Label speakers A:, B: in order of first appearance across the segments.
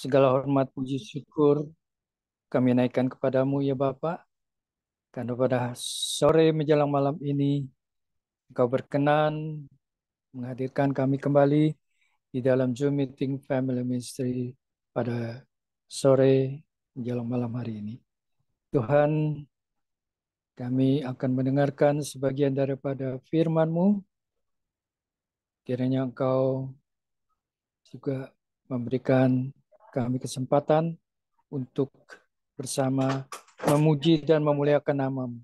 A: Segala hormat, puji, syukur kami naikkan kepadamu ya Bapa, karena pada sore menjelang malam ini Engkau berkenan menghadirkan kami kembali di dalam Zoom Meeting Family Ministry pada sore menjelang malam hari ini. Tuhan, kami akan mendengarkan sebagian daripada firman-Mu. Kiranya Engkau juga memberikan kami kesempatan untuk bersama memuji dan memuliakan nama-Mu.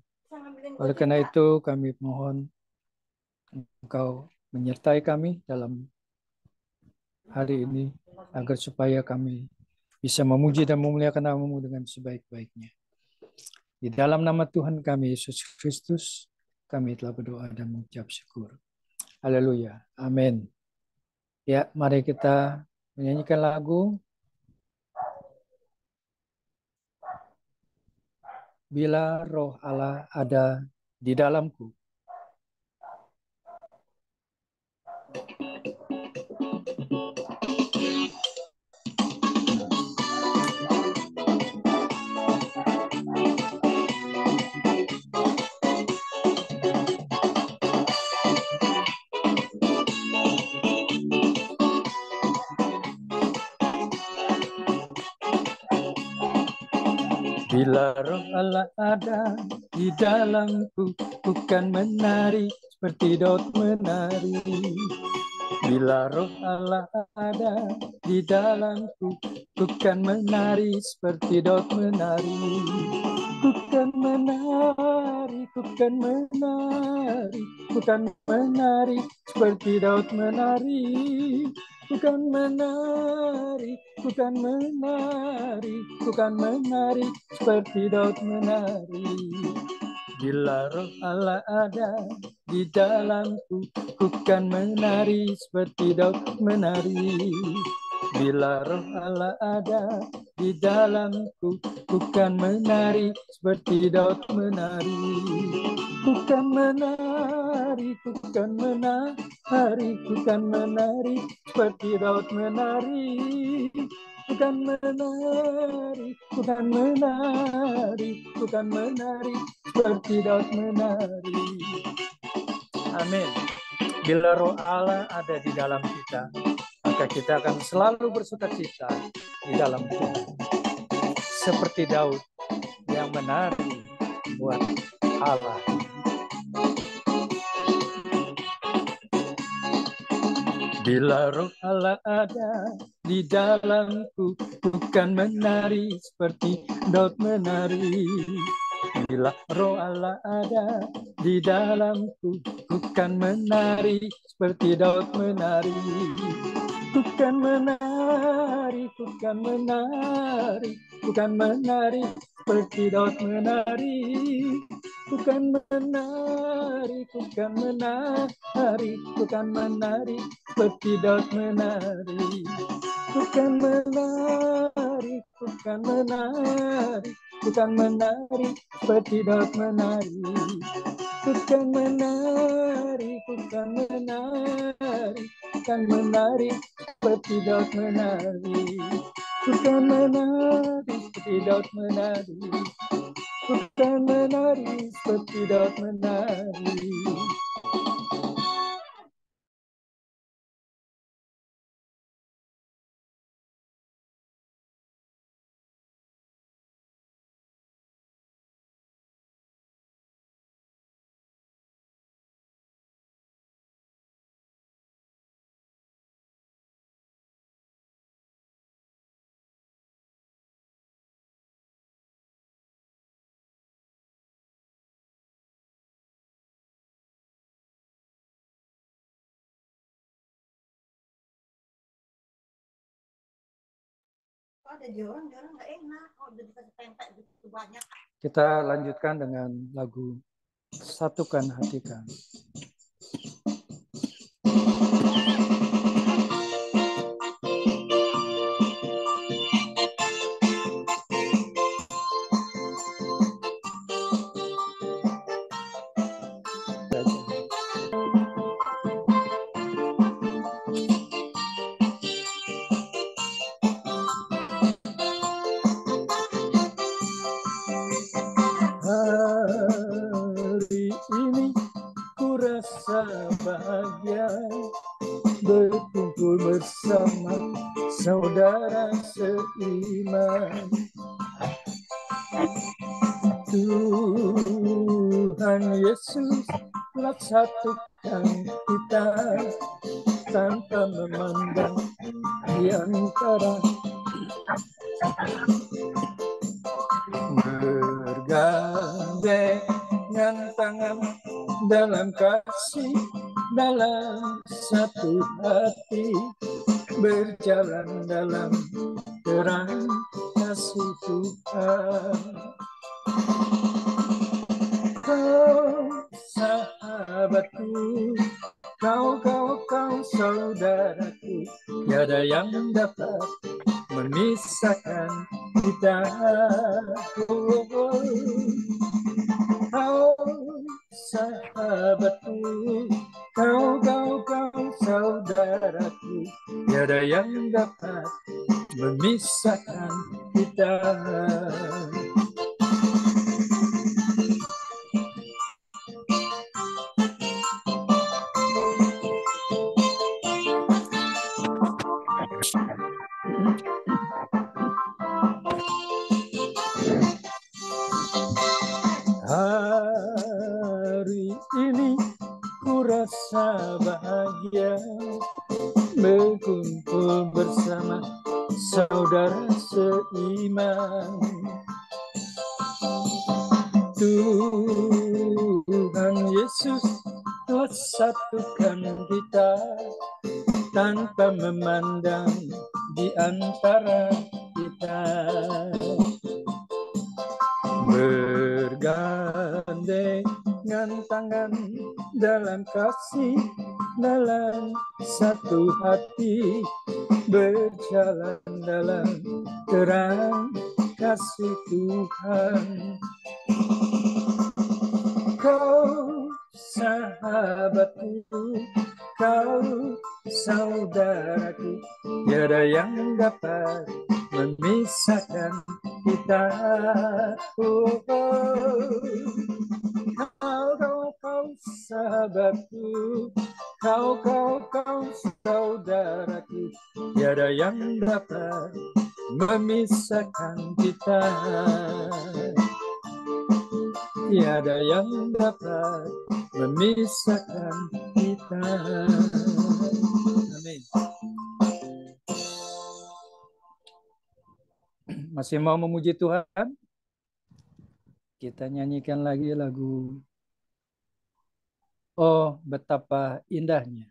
A: Oleh karena itu kami mohon Engkau menyertai kami dalam hari ini agar supaya kami bisa memuji dan memuliakan nama-Mu dengan sebaik-baiknya. Di dalam nama Tuhan kami Yesus Kristus kami telah berdoa dan mengucap syukur. Haleluya. Amin. Ya, mari kita menyanyikan lagu Bila Roh Allah ada di dalamku. Bila Roh Allah ada di dalamku, bukan menari seperti Daud menari. Bila Roh Allah ada di dalamku, bukan menari seperti Daud menari. Bukan menari, bukan menari, bukan menari seperti Daud menari. Bukan menari, bukan menari, bukan menari seperti Daud menari. Bila Roh Allah ada di dalamku, bukan menari seperti Daud menari. Bila Roh Allah ada di dalamku, bukan menari seperti Daud menari. Bukan menari, bukan menari, bukan menari seperti Daud menari. Bukan menari, bukan menari, bukan menari seperti Daud menari. Amin. Bila Roh Allah ada di dalam kita, maka kita akan selalu bersukacita di dalam Tuhan. Seperti Daud yang menari buat Allah. Bila Roh Allah ada di dalamku, bukan menari seperti Daud menari. Bila Roh Allah ada di dalamku, bukan menari seperti Daud menari. Bukan menari, bukan menari, bukan menari seperti Daud menari. Bukan menari, bukan menari, bukan menari seperti Daud menari. Bukan menari, bukan menari, bukan menari seperti Daud menari. Bukan menari, bukan menari, bukan menari seperti Daud menari. Bukan menari seperti Daud menari. Bukan menari seperti Daud menari. Kita lanjutkan dengan lagu Satukan Hati Kami. saudara seiman. Tuhan Yesus telah satukan kita tanpa memandang di antara, bergandengan tangan dalam kasih, dalam satu hati, berjalan dalam terang kasih Tuhan. Kau sahabatku, kau saudaraku, tiada yang dapat memisahkan kita. Kau sahabatku, kau saudaraku, tiada yang dapat memisahkan kita. Hari ini ku rasa bahagia berkumpul bersama saudara seiman. Tuhan Yesus telah satukan kita tanpa memandang di antara kita. Bergandengan tangan dalam kasih, dalam satu hati, berjalan dalam terang kasih Tuhan. Kau sahabatku, kau saudaraku, tiada yang dapat memisahkan kita. Kau sahabatku, kau saudaraku, tiada yang dapat memisahkan kita. Tiada yang dapat memisahkan kita. Amin. Masih mau memuji Tuhan? Kita nyanyikan lagi lagu Oh Betapa Indahnya.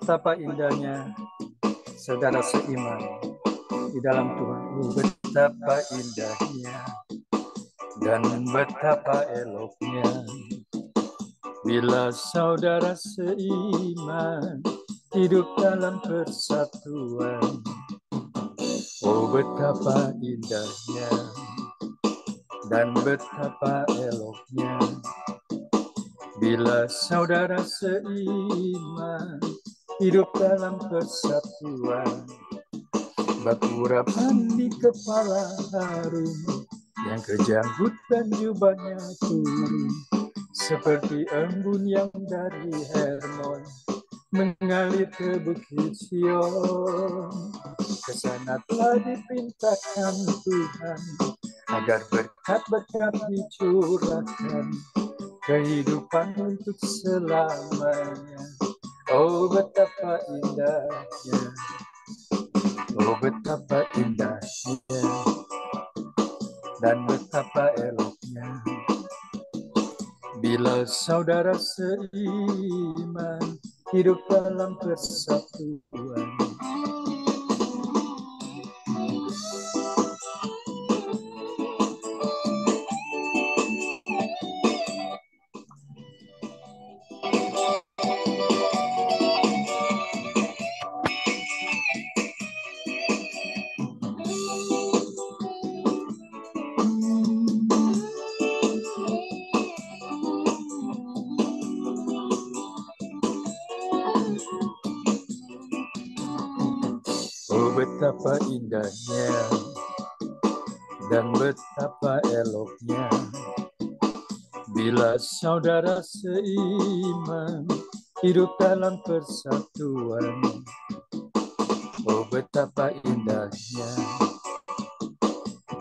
A: Betapa indahnya saudara seiman di dalam Tuhan. Betapa indahnya dan betapa eloknya bila saudara seiman hidup dalam persatuan. Oh betapa indahnya dan betapa eloknya bila saudara seiman hidup dalam persatuan. Batu urapan di kepala harum, yang kejanggut dan jubahnya turun, seperti embun yang dari Hermon mengalir ke Bukit Sion. Kesana telah diperintahkan Tuhan agar berkat-berkat dicurahkan, kehidupan untuk selamanya. Oh betapa indahnya, oh betapa indahnya dan betapa eloknya bila saudara seiman hidup dalam persatuan. Oh betapa indahnya dan betapa eloknya bila saudara seiman hidup dalam persatuan. Oh betapa indahnya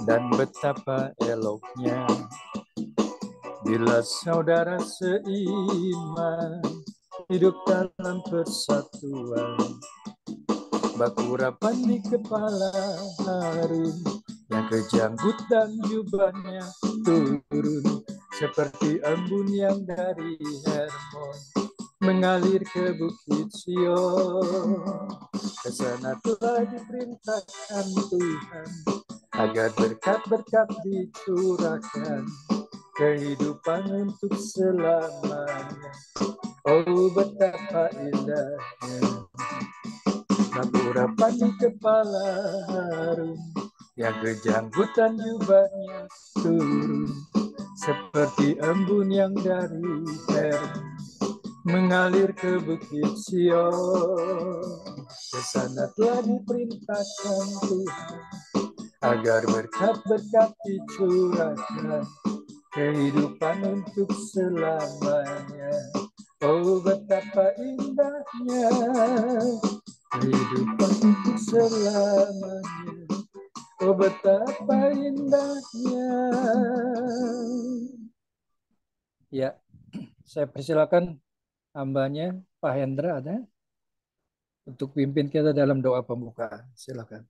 A: dan betapa eloknya bila saudara seiman hidup dalam persatuan. Baku rapan di kepala Harun, yang kejanggut dan jubahnya turun seperti embun yang dari Hermon mengalir ke Bukit Sion. Kesana telah diperintahkan Tuhan agar berkat-berkat dicurahkan, kehidupan untuk selamanya. Oh betapa indahnya urapan di kepala Harun, yang kejanggutan jubahnya turun seperti embun yang dari Hermon mengalir ke Bukit Sion. Kesana telah diperintahkan Tuhan agar berkat-berkat dicurahkan, kehidupan untuk selamanya. Oh betapa indahnya kehidupan untuk selamanya. Oh betapa indahnya. Ya, saya persilakan hambanya Pak Hendra ada untuk pimpin kita dalam doa pembuka. Silakan.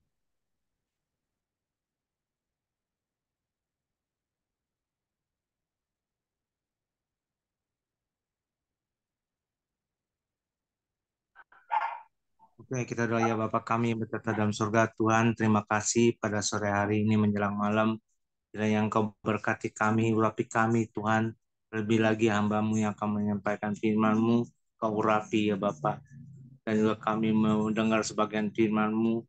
B: Oke, kita doa ya Bapa kami yang bertata dalam surga. Tuhan, terima kasih pada sore hari ini menjelang malam. Kiranya Engkau berkati kami, urapi kami Tuhan. Lebih lagi hamba-Mu yang akan menyampaikan firman-Mu, Kau urapi ya Bapa. Dan juga kami mendengar sebagian firman-Mu.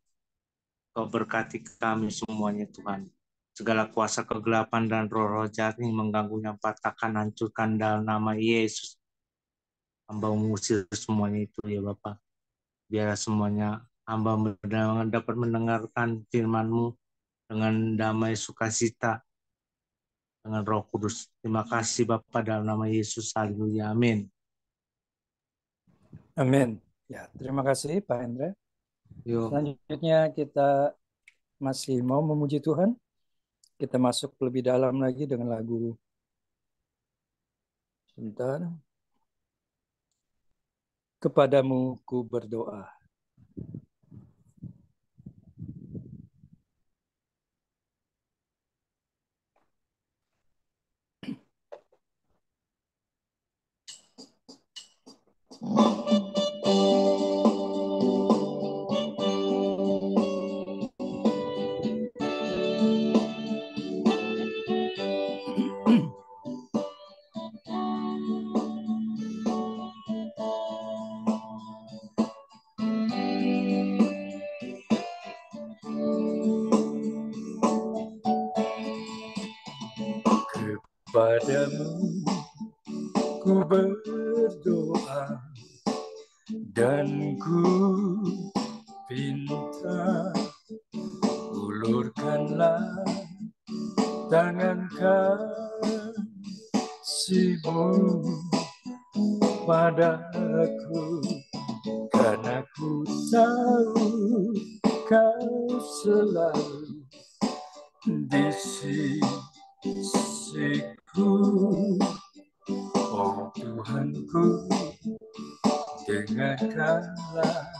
B: Kau berkati kami semuanya Tuhan. Segala kuasa kegelapan dan roh-roh jahat yang mengganggu, yang patahkan, hancurkan dalam nama Yesus. Hamba mengusir semuanya itu ya Bapa. Biar semuanya hamba dapat mendengarkan firman-Mu dengan damai sukacita dengan Roh Kudus. Terima kasih Bapa dalam nama Yesus. Haleluya. Amin.
A: Amin. Ya, terima kasih Pak Hendra. Selanjutnya kita masih mau memuji Tuhan. Kita masuk lebih dalam lagi dengan lagu. Sebentar. Kepadamu ku berdoa. Kepadamu ku berdoa dan ku pinta, ulurkanlah tangan kasih-Mu padaku, karena ku tahu Kau selalu di sisiku. Oh Tuhanku, dengarkanlah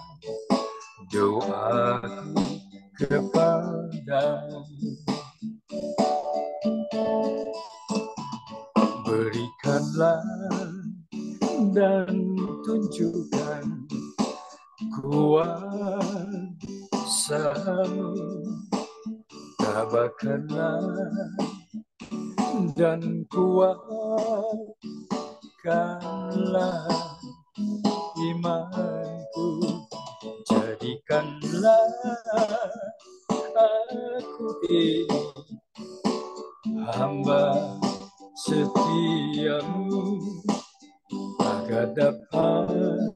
A: doaku kepadamu. Berikanlah dan tunjukkan kuasa-Mu, tabahkanlah dan kuatkanlah imanku, jadikanlah aku ini hamba setia-Mu, agar dapat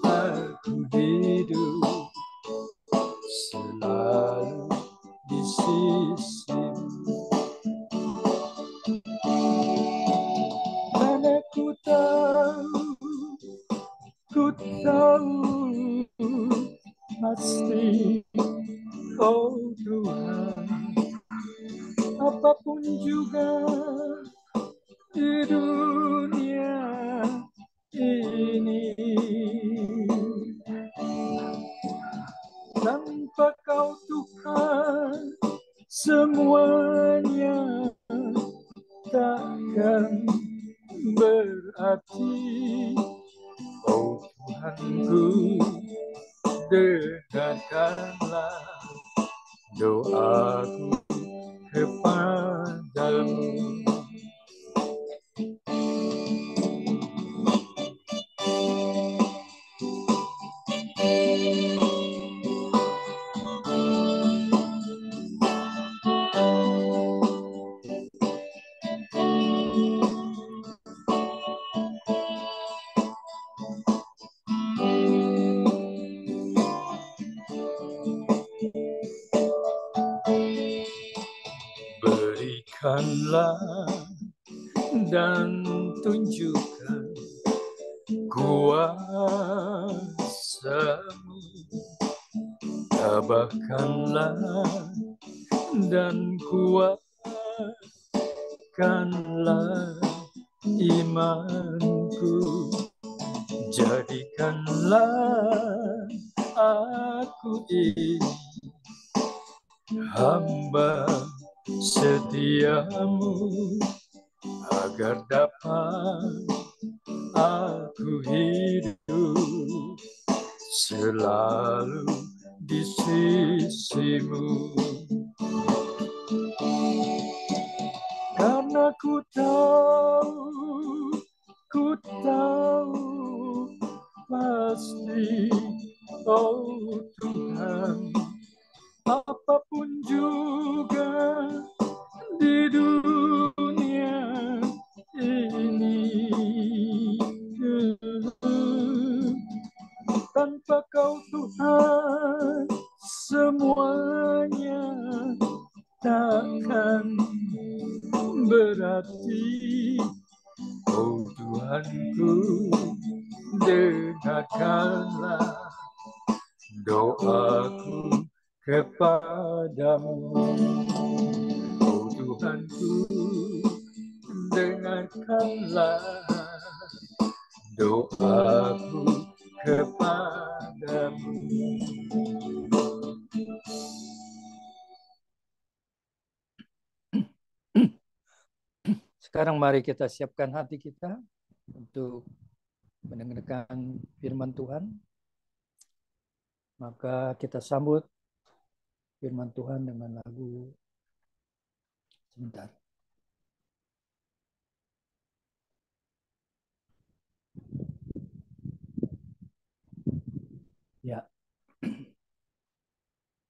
A: aku hidup pasti, oh Tuhan, apapun juga di dunia ini, tanpa Kau Tuhan, semuanya takkan berarti. Oh Tuhanku, dengarkanlah doaku kepadamu. Berikanlah dan tunjukkan kuasa-Mu, tabahkanlah dan kuatkanlah imanku, jadikanlah aku ini hamba setiamu, agar dapat aku hidup selalu di sisi-Mu. Karena ku tahu pasti, oh Tuhan, apapun juga di dunia ini, tanpa Kau Tuhan, semuanya takkan berarti. Oh Tuhanku, dengarkanlah doaku kepadamu. Oh Tuhanku, dengarkanlah doaku kepadamu. Sekarang mari kita siapkan hati kita untuk mendengarkan firman Tuhan. Maka kita sambut firman Tuhan dengan lagu. Sebentar. Ya.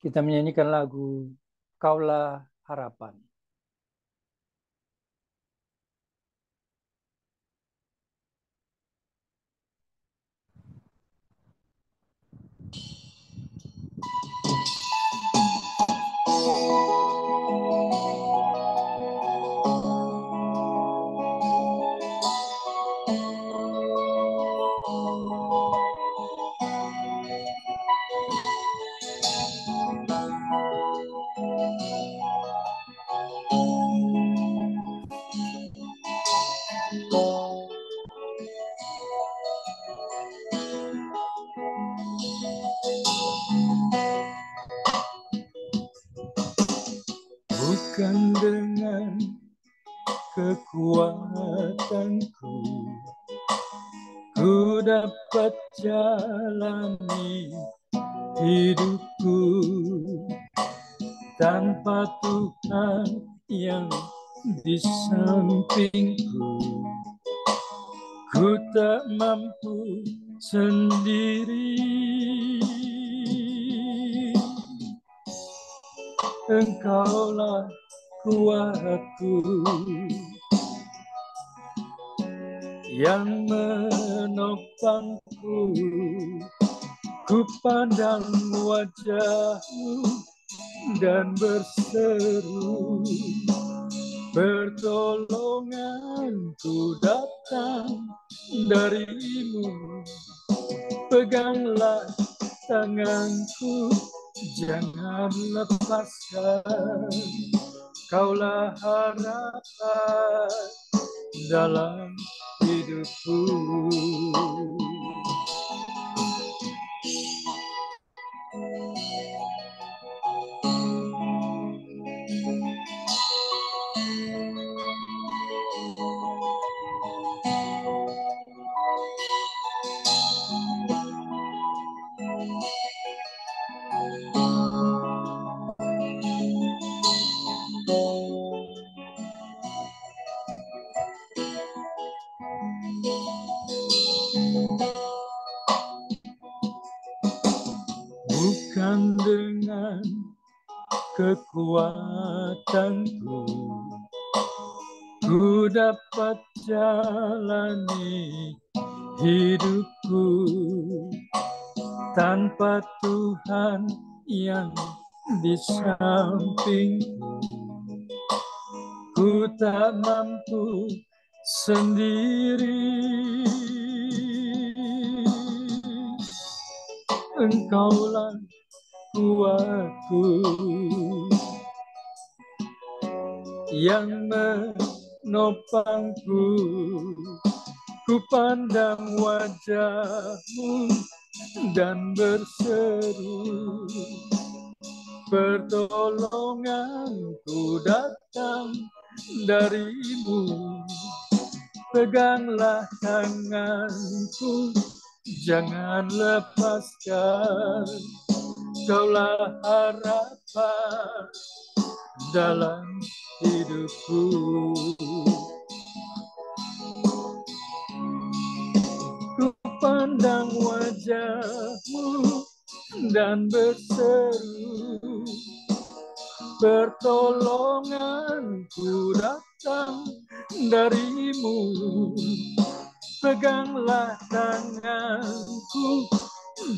A: Kita menyanyikan lagu Kaulah Harapan. Bukan dengan kekuatanku ku dapat jalani hidupku, tanpa Tuhan yang di sampingku ku tak mampu sendiri. Engkaulah kuatku yang menopangku, ku pandang wajah-Mu dan berseru, pertolonganku datang dari-Mu. Peganglah tanganku, jangan lepaskan. Kaulah harapan dalam hidupku. Bukan dengan kekuatanku ku dapat jalani hidupku, tanpa Tuhan yang di sampingku ku tak mampu sendiri. Engkaulah kuatku yang menopangku. Ku pandang wajah-Mu dan berseru, pertolonganku datang dari-Mu. Peganglah tanganku, jangan lepaskan. Kaulah harapan dalam hidupku. Ku pandang wajah-Mu dan berseru, pertolonganku datang dari-Mu. Peganglah tanganku,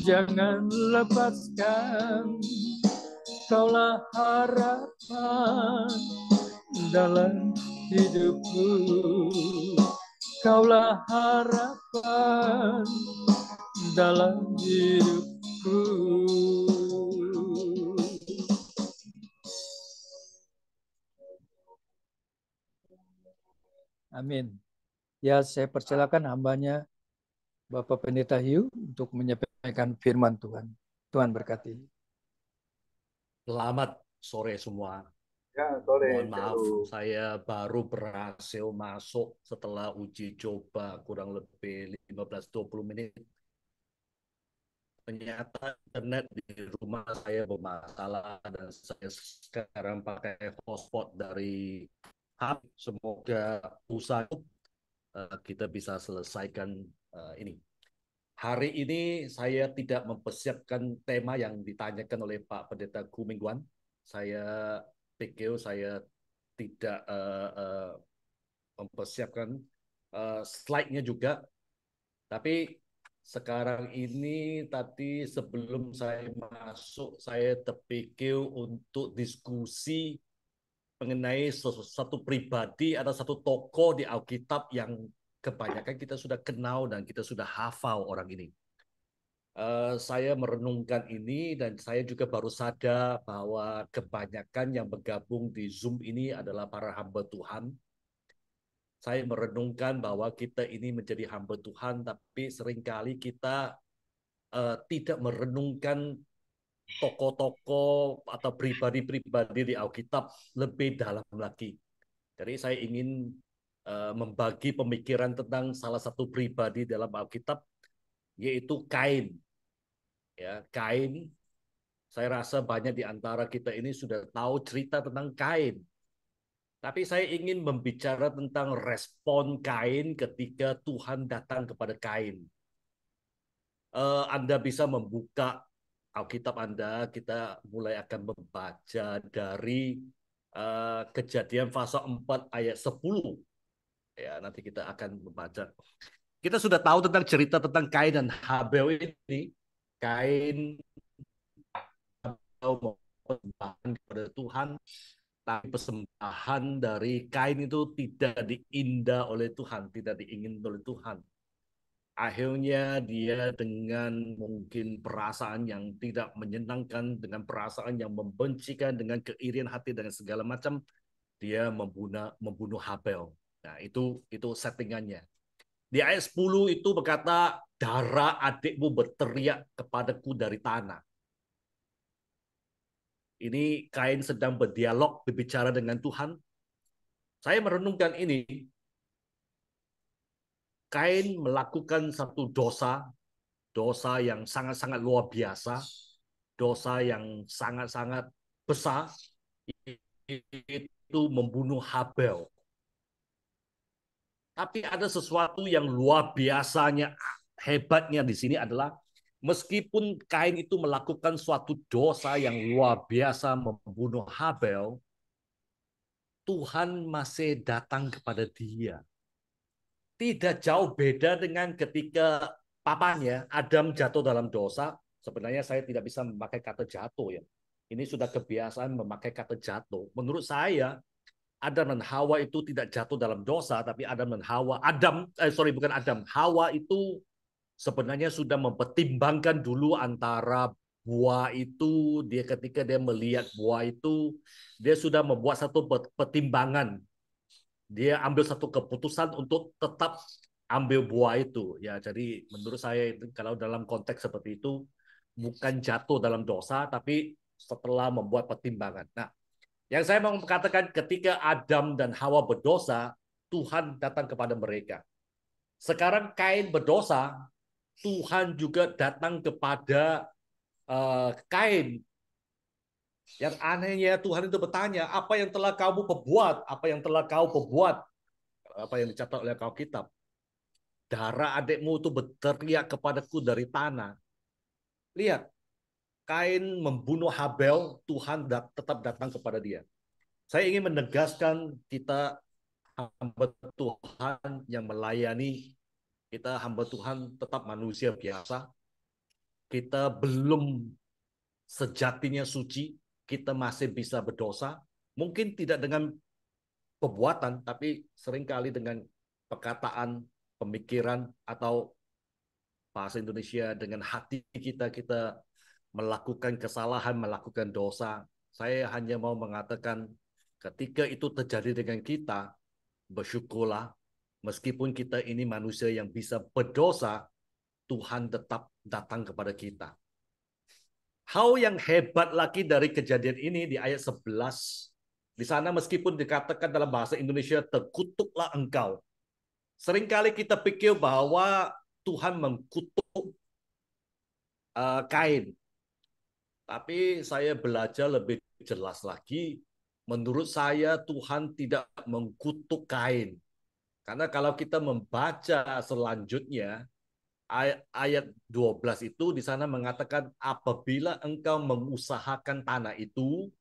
A: jangan lepaskan. Kaulah harapan dalam hidupku. Kaulah harapan dalam hidupku. Amin. Ya, saya persilakan hambanya Bapak Pendeta Hiu untuk menyampaikan firman Tuhan. Tuhan berkati.
C: Selamat sore semua.
D: Ya, sore.
C: Mohon maaf, saya baru berhasil masuk setelah uji coba kurang lebih 15-20 menit. Ternyata internet di rumah saya bermasalah dan saya sekarang pakai hotspot dari HP. Semoga usaha kita bisa selesaikan ini. Hari ini saya tidak mempersiapkan tema yang ditanyakan oleh Pak Pendeta Gu Mingguan. Saya pikir saya tidak mempersiapkan slide-nya juga. Tapi sekarang ini tadi sebelum saya masuk, saya terpikir untuk diskusi mengenai satu pribadi atau satu tokoh di Alkitab yang kebanyakan kita sudah kenal dan kita sudah hafal orang ini. Saya merenungkan ini dan saya juga baru sadar bahwa kebanyakan yang bergabung di Zoom ini adalah para hamba Tuhan. Saya merenungkan bahwa kita ini menjadi hamba Tuhan, tapi seringkali kita tidak merenungkan tokoh-tokoh atau pribadi-pribadi di Alkitab lebih dalam lagi. Jadi saya ingin membagi pemikiran tentang salah satu pribadi dalam Alkitab, yaitu Kain. Ya, Kain. Saya rasa banyak di antara kita ini sudah tahu cerita tentang Kain. Tapi saya ingin membicara tentang respon Kain ketika Tuhan datang kepada Kain. Anda bisa membuka Alkitab Anda, kita mulai akan membaca dari Kejadian pasal 4 ayat 10. Ya, nanti kita akan membaca. Kita sudah tahu tentang cerita tentang Kain dan Habel ini. Kain mau persembahan kepada Tuhan, tapi persembahan dari Kain itu tidak diindah oleh Tuhan, tidak diingin oleh Tuhan. Akhirnya dia dengan mungkin perasaan yang tidak menyenangkan, dengan perasaan yang membencikan, dengan keirian hati dan segala macam, dia membunuh Habel. Nah, itu settingannya. Di ayat 10 itu berkata, darah adikmu berteriak kepadaku dari tanah. Ini Kain sedang berdialog, berbicara dengan Tuhan. Saya merenungkan ini, Kain melakukan satu dosa yang sangat-sangat luar biasa, dosa yang sangat-sangat besar, itu membunuh Habel. Tapi ada sesuatu yang luar biasanya, hebatnya di sini adalah meskipun Kain itu melakukan suatu dosa yang luar biasa membunuh Habel, Tuhan masih datang kepada dia. Tidak jauh beda dengan ketika papanya Adam jatuh dalam dosa. Sebenarnya saya tidak bisa memakai kata jatuh ya. Ini sudah kebiasaan memakai kata jatuh. Menurut saya Adam dan Hawa itu tidak jatuh dalam dosa, tapi Adam dan Hawa, bukan Adam, Hawa itu sebenarnya sudah mempertimbangkan dulu antara buah itu, dia ketika dia melihat buah itu, dia sudah membuat satu pertimbangan. Dia ambil satu keputusan untuk tetap ambil buah itu. Ya, jadi menurut saya kalau dalam konteks seperti itu bukan jatuh dalam dosa, tapi setelah membuat pertimbangan. Nah, yang saya mau katakan ketika Adam dan Hawa berdosa, Tuhan datang kepada mereka. Sekarang Kain berdosa, Tuhan juga datang kepada Kain. Yang anehnya Tuhan itu bertanya, apa yang telah kamu perbuat? Apa yang telah kau perbuat? Apa yang dicatat oleh Alkitab? Darah adikmu itu berteriak kepadaku dari tanah. Lihat, Kain membunuh Habel, Tuhan tetap datang kepada dia. Saya ingin menegaskan kita hamba Tuhan yang melayani, kita hamba Tuhan tetap manusia biasa. Kita belum sejatinya suci, kita masih bisa berdosa. Mungkin tidak dengan perbuatan, tapi seringkali dengan perkataan, pemikiran, atau bahasa Indonesia dengan hati kita melakukan kesalahan, melakukan dosa. Saya hanya mau mengatakan ketika itu terjadi dengan kita, bersyukurlah meskipun kita ini manusia yang bisa berdosa, Tuhan tetap datang kepada kita. Hal yang hebat lagi dari kejadian ini di ayat 11, di sana meskipun dikatakan dalam bahasa Indonesia terkutuklah engkau. Seringkali kita pikir bahwa Tuhan mengkutuk Kain. Tapi saya belajar lebih jelas lagi. Menurut saya Tuhan tidak mengkutuk Kain. Karena kalau kita membaca selanjutnya, ayat 12 itu di sana mengatakan apabila engkau mengusahakan tanah itu,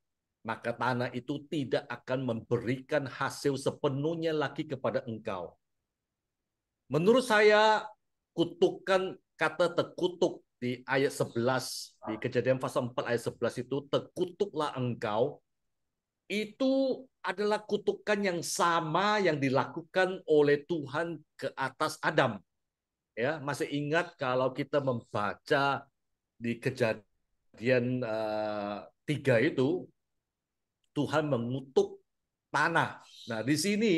C: maka tanah itu tidak akan memberikan hasil sepenuhnya lagi kepada engkau. Menurut saya kutukan kata terkutuk di ayat 11 di Kejadian pasal 4 ayat 11 itu terkutuklah engkau itu adalah kutukan yang sama yang dilakukan oleh Tuhan ke atas Adam. Ya, masih ingat kalau kita membaca di Kejadian 3 itu Tuhan mengutuk tanah. Nah, di sini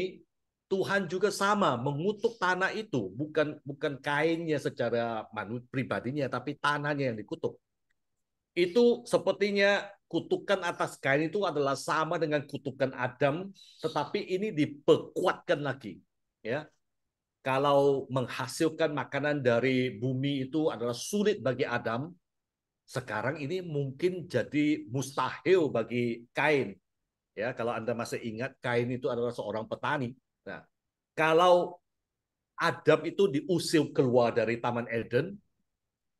C: Tuhan juga sama mengutuk tanah itu, bukan kainnya secara pribadinya, tapi tanahnya yang dikutuk. Itu sepertinya kutukan atas kain itu adalah sama dengan kutukan Adam, tetapi ini diperkuatkan lagi. Ya, kalau menghasilkan makanan dari bumi itu adalah sulit bagi Adam, sekarang ini mungkin jadi mustahil bagi Kain. Ya, kalau Anda masih ingat Kain itu adalah seorang petani. Nah, kalau Adam itu diusir keluar dari Taman Eden,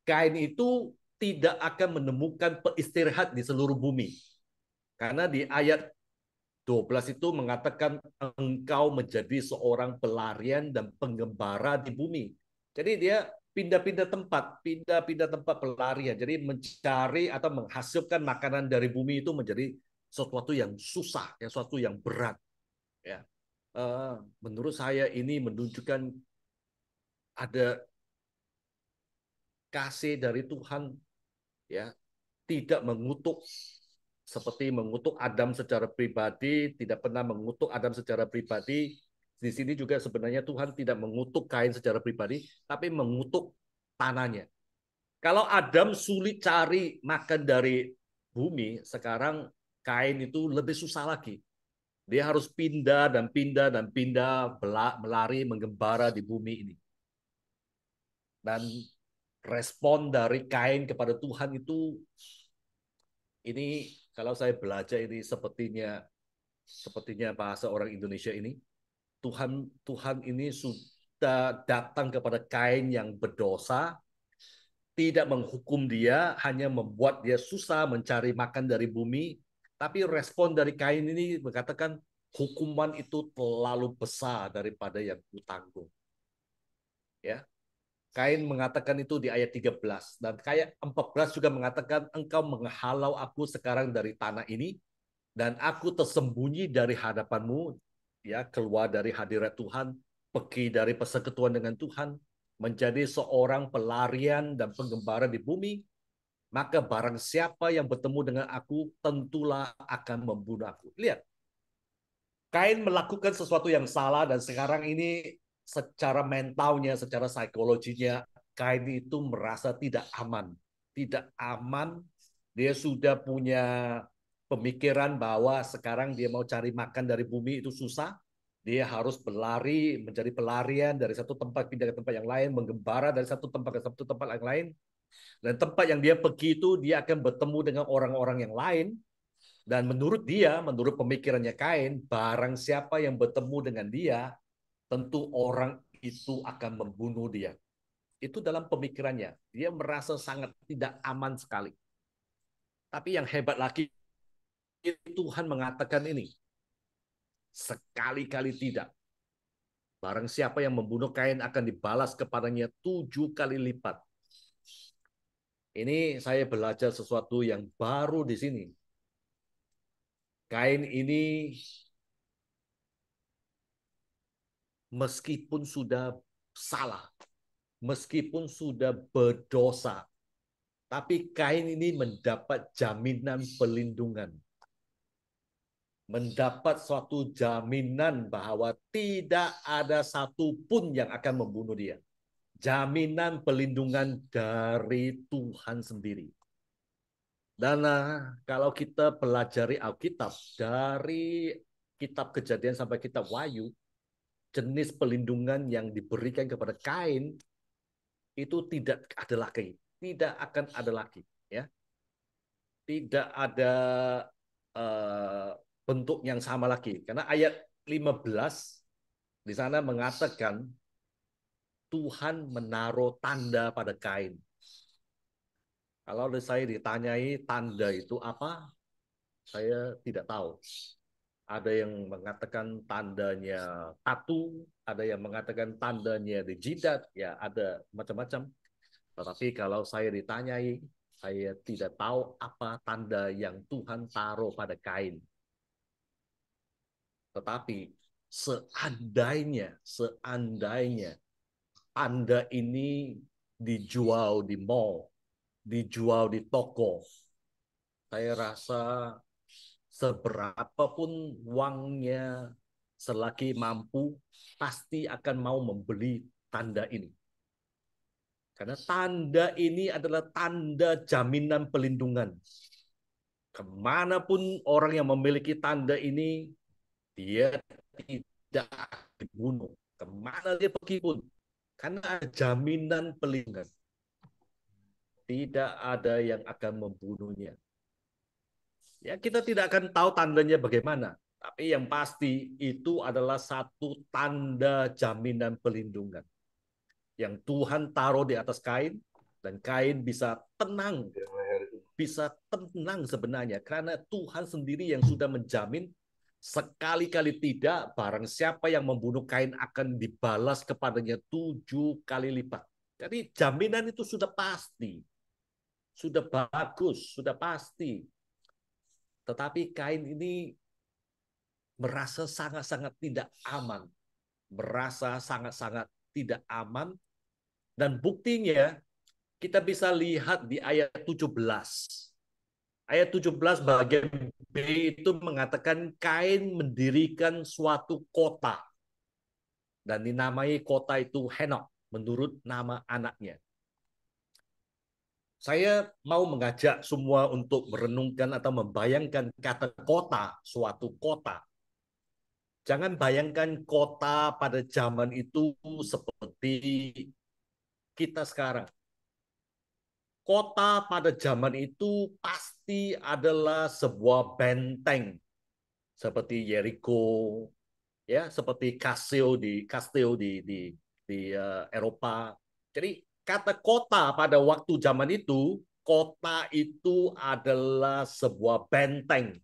C: Kain itu tidak akan menemukan peristirahat di seluruh bumi. Karena di ayat 12 itu mengatakan engkau menjadi seorang pelarian dan pengembara di bumi. Jadi dia pindah-pindah tempat pelarian. Jadi mencari atau menghasilkan makanan dari bumi itu menjadi sesuatu yang susah, sesuatu yang berat. Ya, menurut saya ini menunjukkan ada kasih dari Tuhan, ya, tidak mengutuk seperti mengutuk Adam secara pribadi, tidak pernah mengutuk Adam secara pribadi. Di sini juga sebenarnya Tuhan tidak mengutuk Kain secara pribadi, tapi mengutuk tanahnya. Kalau Adam sulit cari makan dari bumi, sekarang Kain itu lebih susah lagi. Dia harus pindah dan pindah dan pindah, melari, menggembara di bumi ini. Dan respon dari Kain kepada Tuhan itu, ini kalau saya belajar ini sepertinya bahasa orang Indonesia ini, Tuhan ini sudah datang kepada Kain yang berdosa, tidak menghukum dia, hanya membuat dia susah mencari makan dari bumi. Tapi respon dari Kain ini mengatakan, hukuman itu terlalu besar daripada yang kutanggung. Ya, Kain mengatakan itu di ayat 13. Dan kayak 14 juga mengatakan, engkau menghalau aku sekarang dari tanah ini, dan aku tersembunyi dari hadapanmu, ya, keluar dari hadirat Tuhan, pergi dari persekutuan dengan Tuhan, menjadi seorang pelarian dan penggembara di bumi, maka barang siapa yang bertemu dengan aku, tentulah akan membunuh aku. Lihat, Kain melakukan sesuatu yang salah, dan sekarang ini secara mentalnya, secara psikologinya, Kain itu merasa tidak aman. Tidak aman, dia sudah punya pemikiran bahwa sekarang dia mau cari makan dari bumi itu susah. Dia harus berlari, menjadi pelarian dari satu tempat pindah ke tempat yang lain, menggembara dari satu tempat ke satu tempat yang lain. Dan tempat yang dia pergi itu, dia akan bertemu dengan orang-orang yang lain. Dan menurut dia, menurut pemikirannya Kain, barang siapa yang bertemu dengan dia, tentu orang itu akan membunuh dia. Itu dalam pemikirannya. Dia merasa sangat tidak aman sekali. Tapi yang hebat lagi, Tuhan mengatakan ini, sekali-kali tidak. Barang siapa yang membunuh Kain akan dibalas kepadanya 7 kali lipat. Ini saya belajar sesuatu yang baru di sini. Kain ini meskipun sudah salah, meskipun sudah berdosa, tapi Kain ini mendapat jaminan pelindungan. Mendapat suatu jaminan bahwa tidak ada satupun yang akan membunuh dia. Jaminan pelindungan dari Tuhan sendiri. Dan kalau kita pelajari Alkitab, dari kitab Kejadian sampai kitab Wahyu, jenis pelindungan yang diberikan kepada Kain itu tidak ada lagi, tidak akan ada lagi, ya. Tidak ada bentuk yang sama lagi. Karena ayat 15 di sana mengatakan Tuhan menaruh tanda pada Kain. Kalau saya ditanyai tanda itu apa, saya tidak tahu. Ada yang mengatakan tandanya tatu, ada yang mengatakan tandanya di jidat, ya ada macam-macam. Tetapi kalau saya ditanyai, saya tidak tahu apa tanda yang Tuhan taruh pada Kain. Tetapi seandainya tanda ini dijual di mall, dijual di toko, saya rasa seberapapun uangnya, selagi mampu, pasti akan mau membeli tanda ini. Karena tanda ini adalah tanda jaminan pelindungan. Kemanapun orang yang memiliki tanda ini, dia tidak dibunuh. Kemana dia pergi pun. Karena ada jaminan pelindungan. Tidak ada yang akan membunuhnya. Ya, kita tidak akan tahu tandanya bagaimana. Tapi yang pasti itu adalah satu tanda jaminan pelindungan. Yang Tuhan taruh di atas Kain, dan Kain bisa tenang sebenarnya karena Tuhan sendiri yang sudah menjamin sekali-kali tidak barang siapa yang membunuh Kain akan dibalas kepadanya 7 kali lipat. Jadi jaminan itu sudah pasti, sudah bagus, sudah pasti. Tetapi Kain ini merasa sangat-sangat tidak aman, merasa sangat-sangat tidak aman, dan buktinya kita bisa lihat di ayat 17. Ayat 17 bagian B itu mengatakan Kain mendirikan suatu kota. Dan dinamai kota itu Henok menurut nama anaknya. Saya mau mengajak semua untuk merenungkan atau membayangkan kata kota, suatu kota. Jangan bayangkan kota pada zaman itu seperti kita sekarang. Kota pada zaman itu pasti adalah sebuah benteng seperti Jericho, ya, seperti Kastil di Eropa. Jadi kata kota pada waktu zaman itu, kota itu adalah sebuah benteng.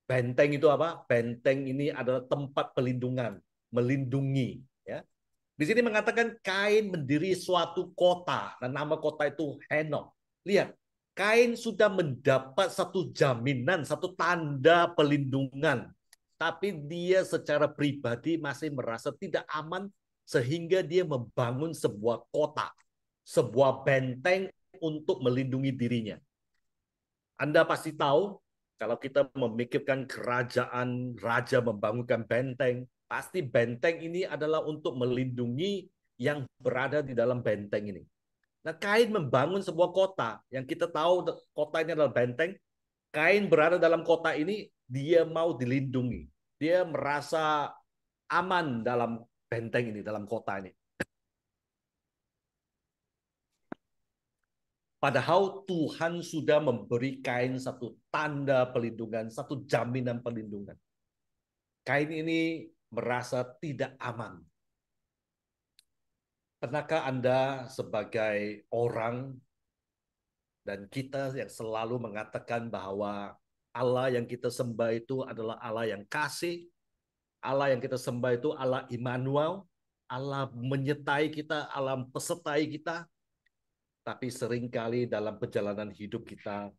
C: Benteng itu apa? Benteng ini adalah tempat pelindungan, melindungi. Ya. Di sini mengatakan Kain mendiri suatu kota, dan nama kota itu Henok. Lihat, Kain sudah mendapat satu jaminan, satu tanda pelindungan. Tapi dia secara pribadi masih merasa tidak aman, sehingga dia membangun sebuah kota, sebuah benteng untuk melindungi dirinya. Anda pasti tahu, kalau kita memikirkan kerajaan, raja membangunkan benteng, pasti benteng ini adalah untuk melindungi yang berada di dalam benteng ini. Nah, Kain membangun sebuah kota, yang kita tahu kota ini adalah benteng. Kain berada dalam kota ini, dia mau dilindungi. Dia merasa aman dalam benteng ini, dalam kota ini. Padahal Tuhan sudah memberi Kain satu tanda pelindungan, satu jaminan pelindungan. Kain ini merasa tidak aman. Pernahkah Anda sebagai orang dan kita yang selalu mengatakan bahwa Allah yang kita sembah itu adalah Allah yang kasih, Allah yang kita sembah itu Allah Immanuel, Allah menyertai kita, Allah pesertai kita. Tapi seringkali dalam perjalanan hidup kita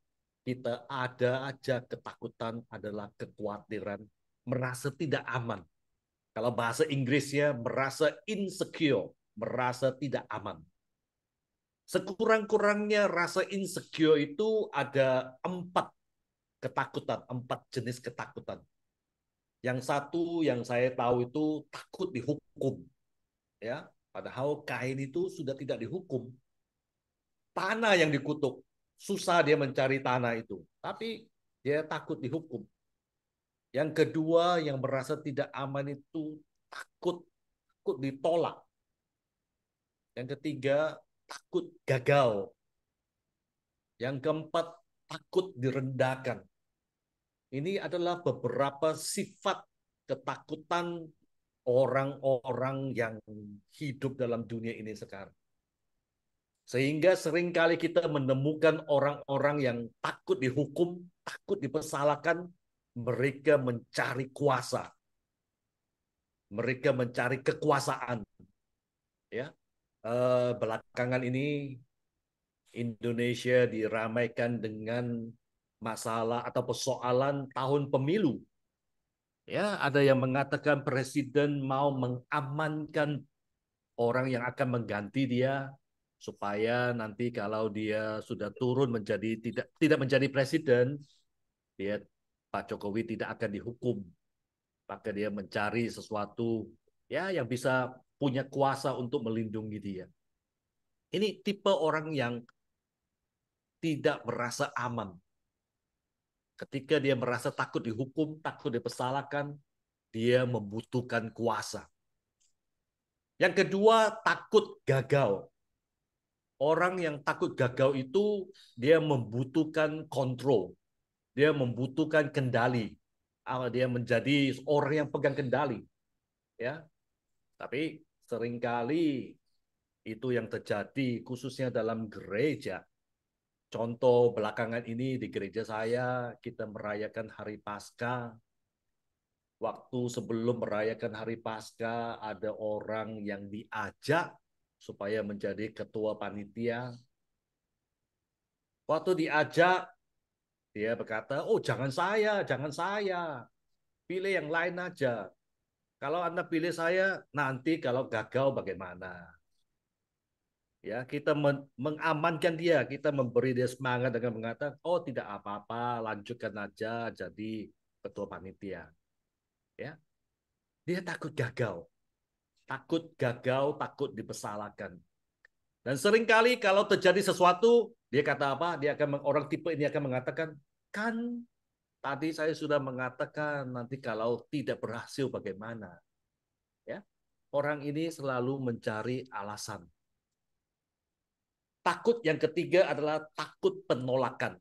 C: ada aja ketakutan, adalah kekhawatiran, merasa tidak aman. Kalau bahasa Inggrisnya, merasa insecure, merasa tidak aman. Sekurang-kurangnya rasa insecure itu ada 4 ketakutan, 4 jenis ketakutan. Yang satu yang saya tahu itu takut dihukum. Ya, padahal Kain itu sudah tidak dihukum. Tanah yang dikutuk. Susah dia mencari tanah itu. Tapi dia takut dihukum. Yang kedua yang merasa tidak aman itu takut ditolak. Yang ketiga takut gagal. Yang keempat takut direndahkan. Ini adalah beberapa sifat ketakutan orang-orang yang hidup dalam dunia ini sekarang. Sehingga seringkali kita menemukan orang-orang yang takut dihukum, takut dipersalahkan, mereka mencari kuasa. Mereka mencari kekuasaan. Ya, belakangan ini Indonesia diramaikan dengan masalah atau persoalan tahun pemilu. Ya, ada yang mengatakan presiden mau mengamankan orang yang akan mengganti dia supaya nanti kalau dia sudah turun menjadi tidak menjadi presiden, dia Pak Jokowi tidak akan dihukum. Maka dia mencari sesuatu ya yang bisa punya kuasa untuk melindungi dia. Ini tipe orang yang tidak merasa aman. Ketika dia merasa takut dihukum, takut dipersalahkan, dia membutuhkan kuasa. Yang kedua, takut gagal. Orang yang takut gagal itu dia membutuhkan kontrol. Dia membutuhkan kendali. Dia menjadi orang yang pegang kendali. Ya. Tapi seringkali itu yang terjadi khususnya dalam gereja. Contoh belakangan ini di gereja saya kita merayakan Hari Paskah. Waktu sebelum merayakan Hari Paskah ada orang yang diajak supaya menjadi ketua panitia. Waktu diajak dia berkata, "Oh, jangan saya. Pilih yang lain aja. Kalau Anda pilih saya, nanti kalau gagal bagaimana?" Ya, kita mengamankan dia, kita memberi dia semangat dengan mengatakan, oh tidak apa-apa, lanjutkan aja jadi ketua panitia. Ya, dia takut gagal, takut dipersalahkan. Dan seringkali kalau terjadi sesuatu, dia kata apa? Dia akan orang tipe ini akan mengatakan, kan tadi saya sudah mengatakan nanti kalau tidak berhasil bagaimana? Ya, orang ini selalu mencari alasan. Takut yang ketiga adalah takut penolakan.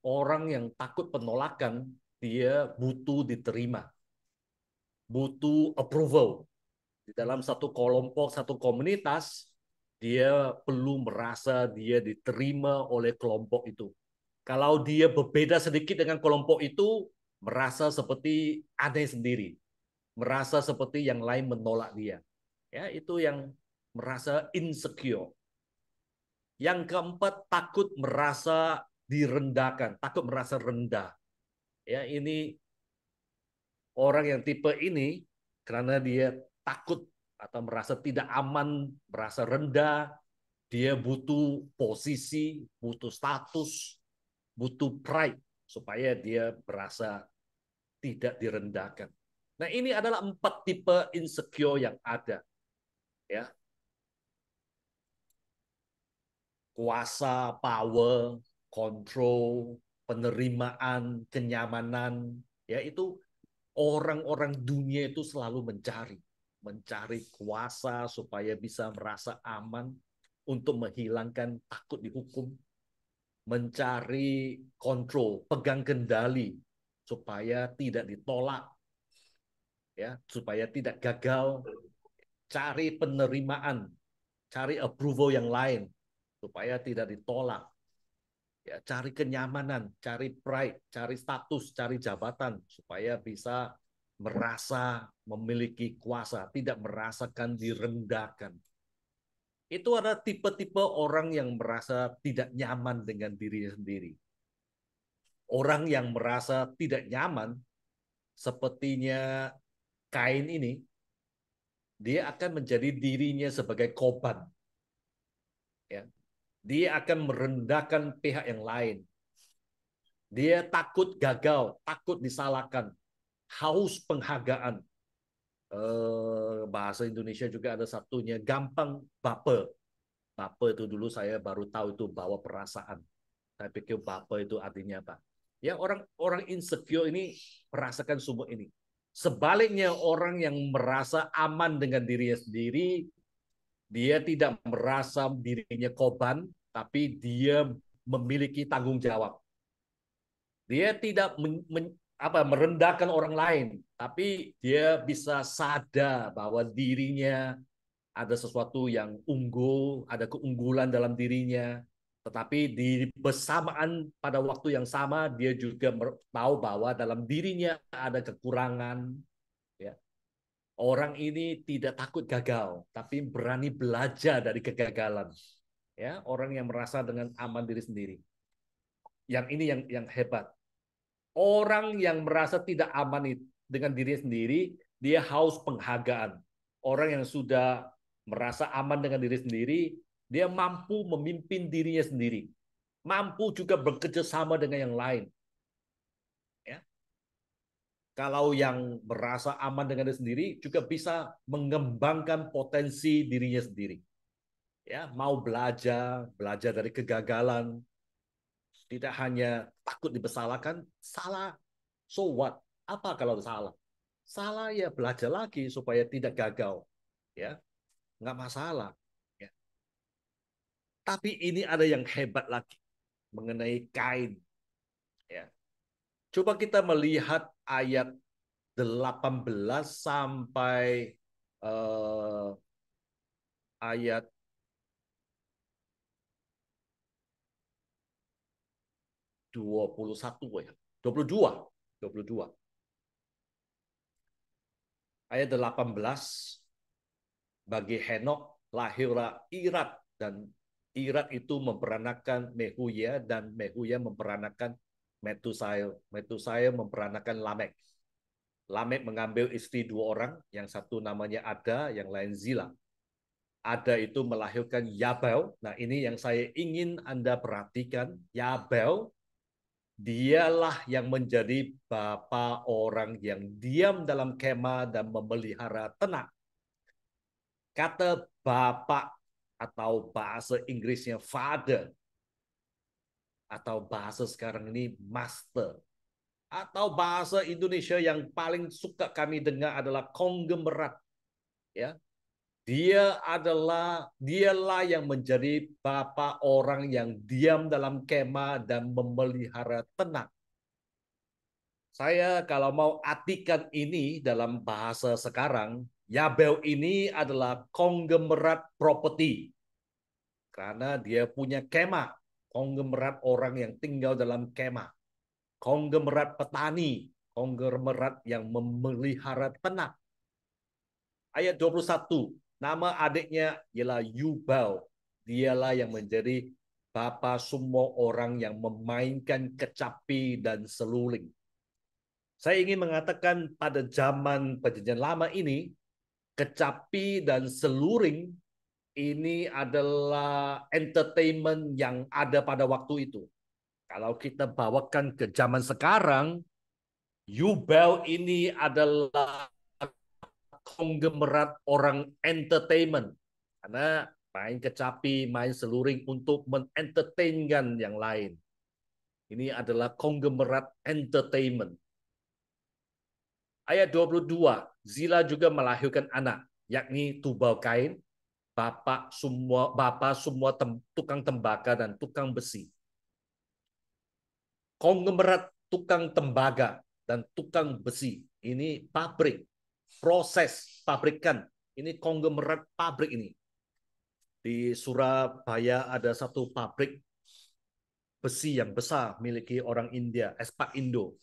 C: Orang yang takut penolakan, dia butuh diterima, butuh approval. Di dalam satu kelompok, satu komunitas, dia perlu merasa dia diterima oleh kelompok itu. Kalau dia berbeda sedikit dengan kelompok itu, merasa seperti aneh sendiri, merasa seperti yang lain menolak dia. Ya, itu yang merasa insecure. Yang keempat, takut merasa direndahkan, takut merasa rendah. Ya, ini orang yang tipe ini karena dia takut atau merasa tidak aman, merasa rendah, dia butuh posisi, butuh status, butuh pride supaya dia merasa tidak direndahkan. Nah, ini adalah 4 tipe insecure yang ada, ya. Kuasa, power, control, penerimaan, kenyamanan, ya itu orang-orang dunia itu selalu mencari kuasa supaya bisa merasa aman untuk menghilangkan takut dihukum, mencari kontrol, pegang kendali supaya tidak ditolak, ya, supaya tidak gagal, cari penerimaan, cari approval yang lain supaya tidak ditolak. Ya, cari kenyamanan, cari pride, cari status, cari jabatan supaya bisa merasa memiliki kuasa, tidak merasakan direndahkan. Itu ada tipe-tipe orang yang merasa tidak nyaman dengan dirinya sendiri. Orang yang merasa tidak nyaman, sepertinya Kain ini, dia akan menjadi dirinya sebagai korban. Ya. Dia akan merendahkan pihak yang lain. Dia takut gagal, takut disalahkan, haus penghargaan. Bahasa Indonesia juga ada satunya, gampang baper. Baper itu dulu saya baru tahu itu bawa perasaan. Saya pikir baper itu artinya apa? Ya, orang insecure ini merasakan semua ini. Sebaliknya orang yang merasa aman dengan dirinya sendiri, dia tidak merasa dirinya korban, tapi dia memiliki tanggung jawab. Dia tidak merendahkan orang lain, tapi dia bisa sadar bahwa dirinya ada sesuatu yang unggul, ada keunggulan dalam dirinya. Tetapi di bersamaan pada waktu yang sama dia juga tahu bahwa dalam dirinya ada kekurangan. Ya. Orang ini tidak takut gagal, tapi berani belajar dari kegagalan. Ya, orang yang merasa dengan aman diri sendiri. Yang ini yang hebat. Orang yang merasa tidak aman dengan diri sendiri, dia haus penghargaan. Orang yang sudah merasa aman dengan diri sendiri, dia mampu memimpin dirinya sendiri. Mampu juga bekerja sama dengan yang lain. Ya. Kalau yang merasa aman dengan diri sendiri, juga bisa mengembangkan potensi dirinya sendiri. Ya, mau belajar dari kegagalan, tidak hanya takut dipersalahkan, salah, so what? Apa kalau salah? Salah ya belajar lagi supaya tidak gagal, ya nggak masalah. Ya. Tapi ini ada yang hebat lagi mengenai Kain. Ya. Coba kita melihat ayat 18 sampai ayat 21 ya, 22. Ayat 18, bagi Henok lahirlah Irad, dan Irad itu memperanakan Mehuya, dan Mehuya memperanakan Metusael. Metusael memperanakan Lamek. Lamek mengambil istri 2 orang, yang satu namanya Ada, yang lain Zila. ada itu melahirkan Yabel. Nah, ini yang saya ingin Anda perhatikan. Yabel, dialah yang menjadi bapa orang yang diam dalam kemah dan memelihara ternak. Kata bapak atau bahasa Inggrisnya father, atau bahasa sekarang ini master, atau bahasa Indonesia yang paling suka kami dengar adalah konglomerat. Ya, dialah yang menjadi bapa orang yang diam dalam kemah dan memelihara ternak. Saya kalau mau artikan ini dalam bahasa sekarang, Yabel ini adalah konglomerat properti. Karena dia punya kemah, konglomerat orang yang tinggal dalam kemah, konglomerat petani, konglomerat yang memelihara ternak. Ayat 21, nama adiknya ialah Yubal. Dialah yang menjadi bapa semua orang yang memainkan kecapi dan seruling. Saya ingin mengatakan pada zaman perjanjian lama ini, kecapi dan seluring ini adalah entertainment yang ada pada waktu itu. Kalau kita bawakan ke zaman sekarang, Yubel ini adalah konglomerat orang entertainment. Karena main kecapi, main seluring untuk menentertainkan yang lain. Ini adalah konglomerat entertainment. Ayat 22, Zila juga melahirkan anak, yakni Tubal Kain, bapa semua tukang tembaga dan tukang besi. Konglomerat tukang tembaga dan tukang besi. Ini pabrik, proses pabrikan. Ini konglomerat pabrik ini. Di Surabaya ada satu pabrik besi yang besar miliki orang India, Espak Indo.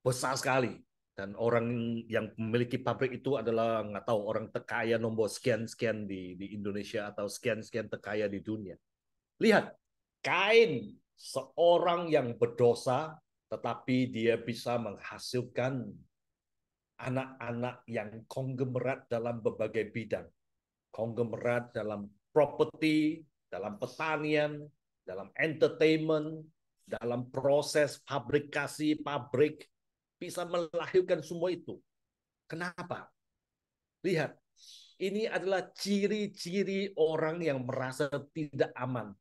C: Besar sekali. Dan orang yang memiliki pabrik itu adalah, nggak tahu, orang terkaya nomor sekian-sekian di Indonesia atau sekian-sekian terkaya di dunia. Lihat, Kain, seorang yang berdosa, tetapi dia bisa menghasilkan anak-anak yang konglomerat dalam berbagai bidang. Konglomerat dalam properti, dalam pertanian, dalam entertainment, dalam proses fabrikasi pabrik, bisa melahirkan semua itu. Kenapa? Lihat, ini adalah ciri-ciri orang yang merasa tidak aman.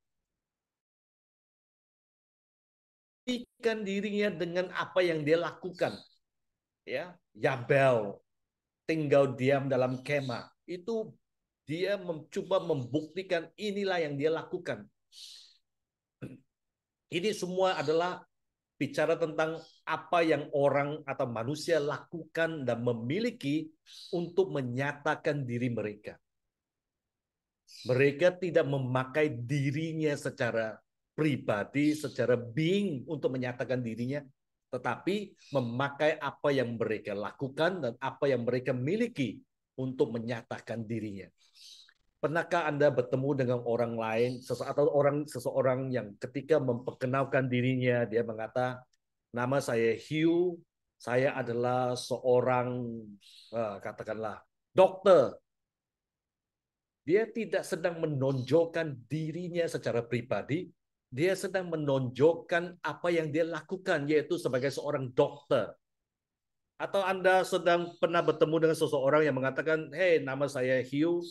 C: Ikan dirinya dengan apa yang dia lakukan. Ya, Yabel tinggal diam dalam kemah. Itu dia mencoba membuktikan inilah yang dia lakukan. Ini semua adalah bicara tentang apa yang orang atau manusia lakukan dan memiliki untuk menyatakan diri mereka. Mereka tidak memakai dirinya secara pribadi, secara being untuk menyatakan dirinya, tetapi memakai apa yang mereka lakukan dan apa yang mereka miliki untuk menyatakan dirinya. Pernahkah Anda bertemu dengan orang lain atau seseorang yang ketika memperkenalkan dirinya, dia mengatakan, nama saya Hugh, saya adalah seorang katakanlah dokter. Dia tidak sedang menonjolkan dirinya secara pribadi, dia sedang menonjolkan apa yang dia lakukan, yaitu sebagai seorang dokter. Atau Anda sedang pernah bertemu dengan seseorang yang mengatakan, hey, nama saya Hugh,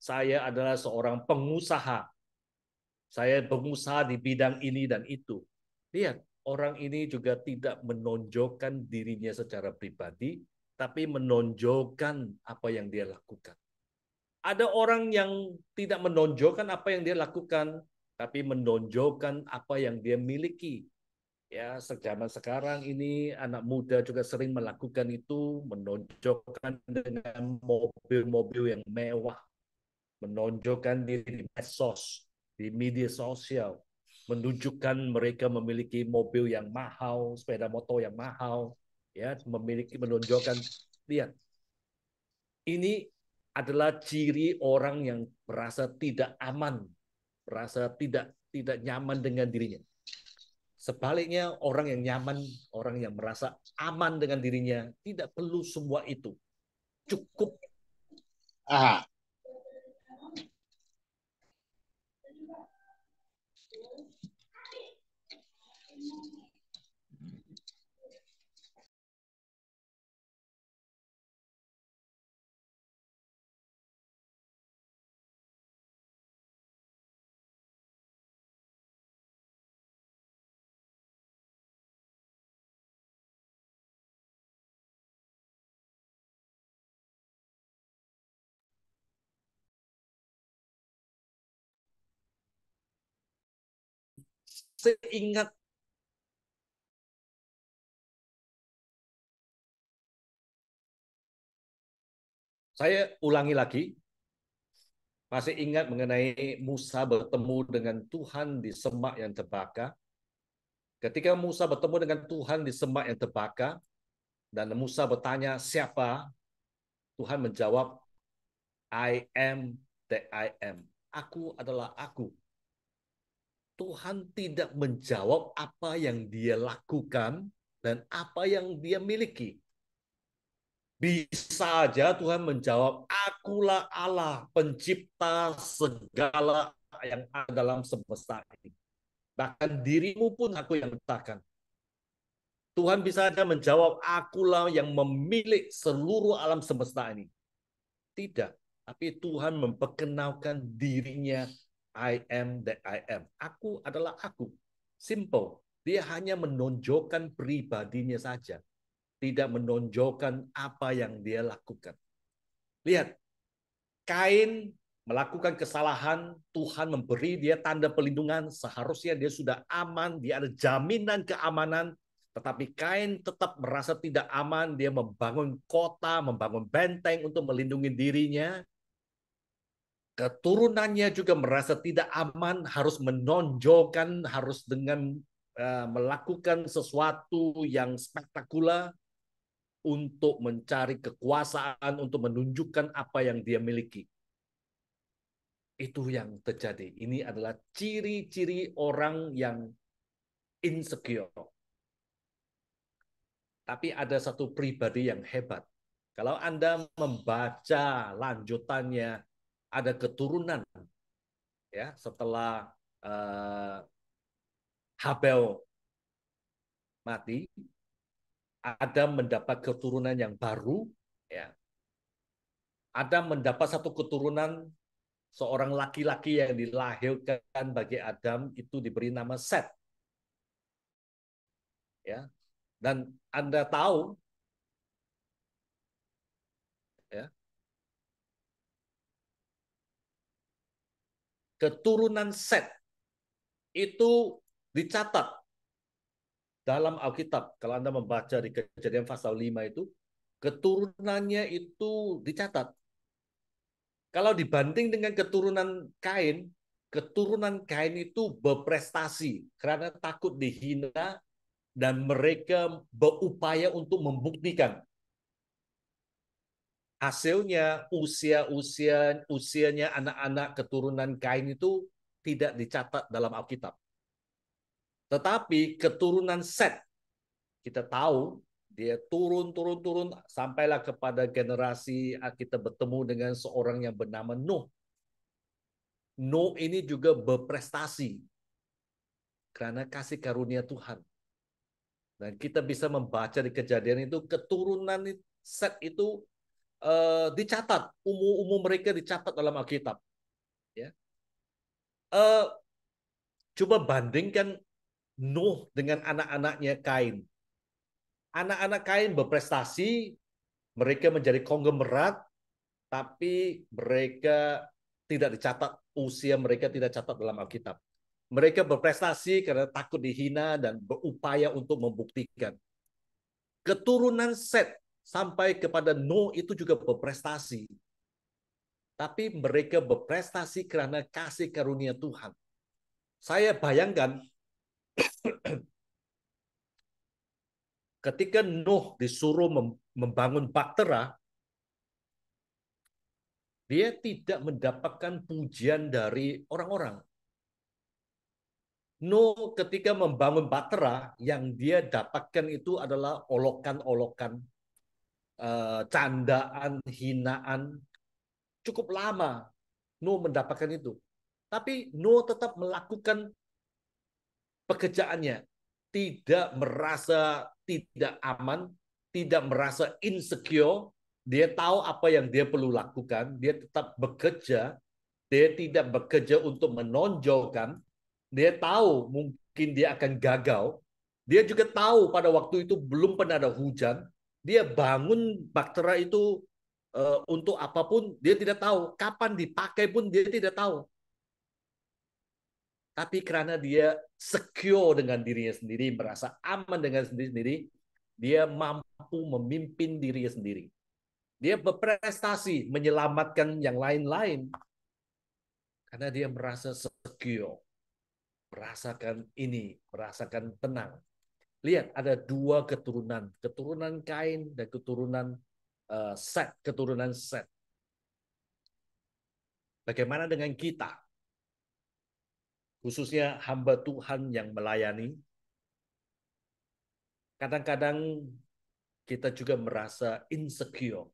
C: saya adalah seorang pengusaha. Saya pengusaha di bidang ini dan itu. Lihat, orang ini juga tidak menonjolkan dirinya secara pribadi, tapi menonjolkan apa yang dia lakukan. Ada orang yang tidak menonjolkan apa yang dia lakukan, tapi menonjolkan apa yang dia miliki. Ya, zaman sekarang ini anak muda juga sering melakukan itu, menonjolkan dengan mobil-mobil yang mewah, menonjolkan diri di medsos, di media sosial, menunjukkan mereka memiliki mobil yang mahal, sepeda motor yang mahal, ya, menonjolkan. Lihat, ini adalah ciri orang yang merasa tidak aman, merasa tidak nyaman dengan dirinya. Sebaliknya, orang yang nyaman, orang yang merasa aman dengan dirinya, tidak perlu semua itu. Cukup.
D: Ah,
C: Seingat saya ulangi lagi, masih ingat mengenai Musa bertemu dengan Tuhan di semak yang terbakar. Ketika Musa bertemu dengan Tuhan di semak yang terbakar, dan Musa bertanya, siapa? Tuhan menjawab, I am that I am. Aku adalah aku. Tuhan tidak menjawab apa yang dia lakukan dan apa yang dia miliki. Bisa aja Tuhan menjawab, akulah Allah pencipta segala yang ada dalam semesta ini. Bahkan dirimu pun aku yang ciptakan. Tuhan bisa aja menjawab, akulah yang memilik seluruh alam semesta ini. Tidak. Tapi Tuhan memperkenalkan dirinya, I am that I am. Aku adalah aku. Simple. Dia hanya menonjolkan pribadinya saja. Tidak menonjolkan apa yang dia lakukan. Lihat, Kain melakukan kesalahan, Tuhan memberi dia tanda pelindungan, seharusnya dia sudah aman, dia ada jaminan keamanan, tetapi Kain tetap merasa tidak aman, dia membangun kota, membangun benteng untuk melindungi dirinya. Keturunannya juga merasa tidak aman, harus menonjolkan, harus dengan melakukan sesuatu yang spektakuler untuk mencari kekuasaan, untuk menunjukkan apa yang dia miliki. Itu yang terjadi. Ini adalah ciri-ciri orang yang insecure. Tapi ada satu pribadi yang hebat. Kalau Anda membaca lanjutannya, ada keturunan ya setelah Habel mati, Adam mendapat keturunan yang baru, ya. Adam mendapat satu keturunan, seorang laki-laki yang dilahirkan bagi Adam itu diberi nama Set. Ya. Dan Anda tahu ya, keturunan Set itu dicatat dalam Alkitab. Kalau Anda membaca di Kejadian pasal 5 itu, keturunannya itu dicatat. Kalau dibanding dengan keturunan Kain itu berprestasi karena takut dihina dan mereka berupaya untuk membuktikan. Hasilnya usianya anak-anak keturunan Kain itu tidak dicatat dalam Alkitab. Tetapi keturunan Set, kita tahu dia turun sampailah kepada generasi kita bertemu dengan seorang yang bernama Nuh. Nuh ini juga berprestasi karena kasih karunia Tuhan. Dan kita bisa membaca di Kejadian itu keturunan Set itu dicatat, umur mereka dicatat dalam Alkitab. Ya. Coba bandingkan Nuh dengan anak-anaknya Kain. Anak-anak Kain berprestasi, mereka menjadi konglomerat, tapi mereka tidak dicatat, usia mereka tidak dicatat dalam Alkitab. Mereka berprestasi karena takut dihina dan berupaya untuk membuktikan. Keturunan Set sampai kepada Nuh itu juga berprestasi. Tapi mereka berprestasi karena kasih karunia Tuhan. Saya bayangkan ketika Nuh disuruh membangun bahtera, dia tidak mendapatkan pujian dari orang-orang. Nuh ketika membangun Bahtera, yang dia dapatkan itu adalah olokan-olokan, candaan, hinaan. Cukup lama Nuh mendapatkan itu. Tapi Nuh tetap melakukan pekerjaannya. Tidak merasa tidak aman, tidak merasa insecure. Dia tahu apa yang dia perlu lakukan. Dia tetap bekerja. Dia tidak bekerja untuk menonjolkan. Dia tahu mungkin dia akan gagal. Dia juga tahu pada waktu itu belum pernah ada hujan. Dia bangun Bahtera itu untuk apapun, dia tidak tahu. Kapan dipakai pun dia tidak tahu. Tapi karena dia secure dengan dirinya sendiri, merasa aman dengan diri sendiri, dia mampu memimpin dirinya sendiri. Dia berprestasi menyelamatkan yang lain-lain karena dia merasa secure, merasakan ini, merasakan tenang. Lihat, ada dua keturunan, keturunan Kain dan keturunan Set, keturunan Set. Bagaimana dengan kita? Khususnya hamba Tuhan yang melayani, kadang-kadang kita juga merasa insecure.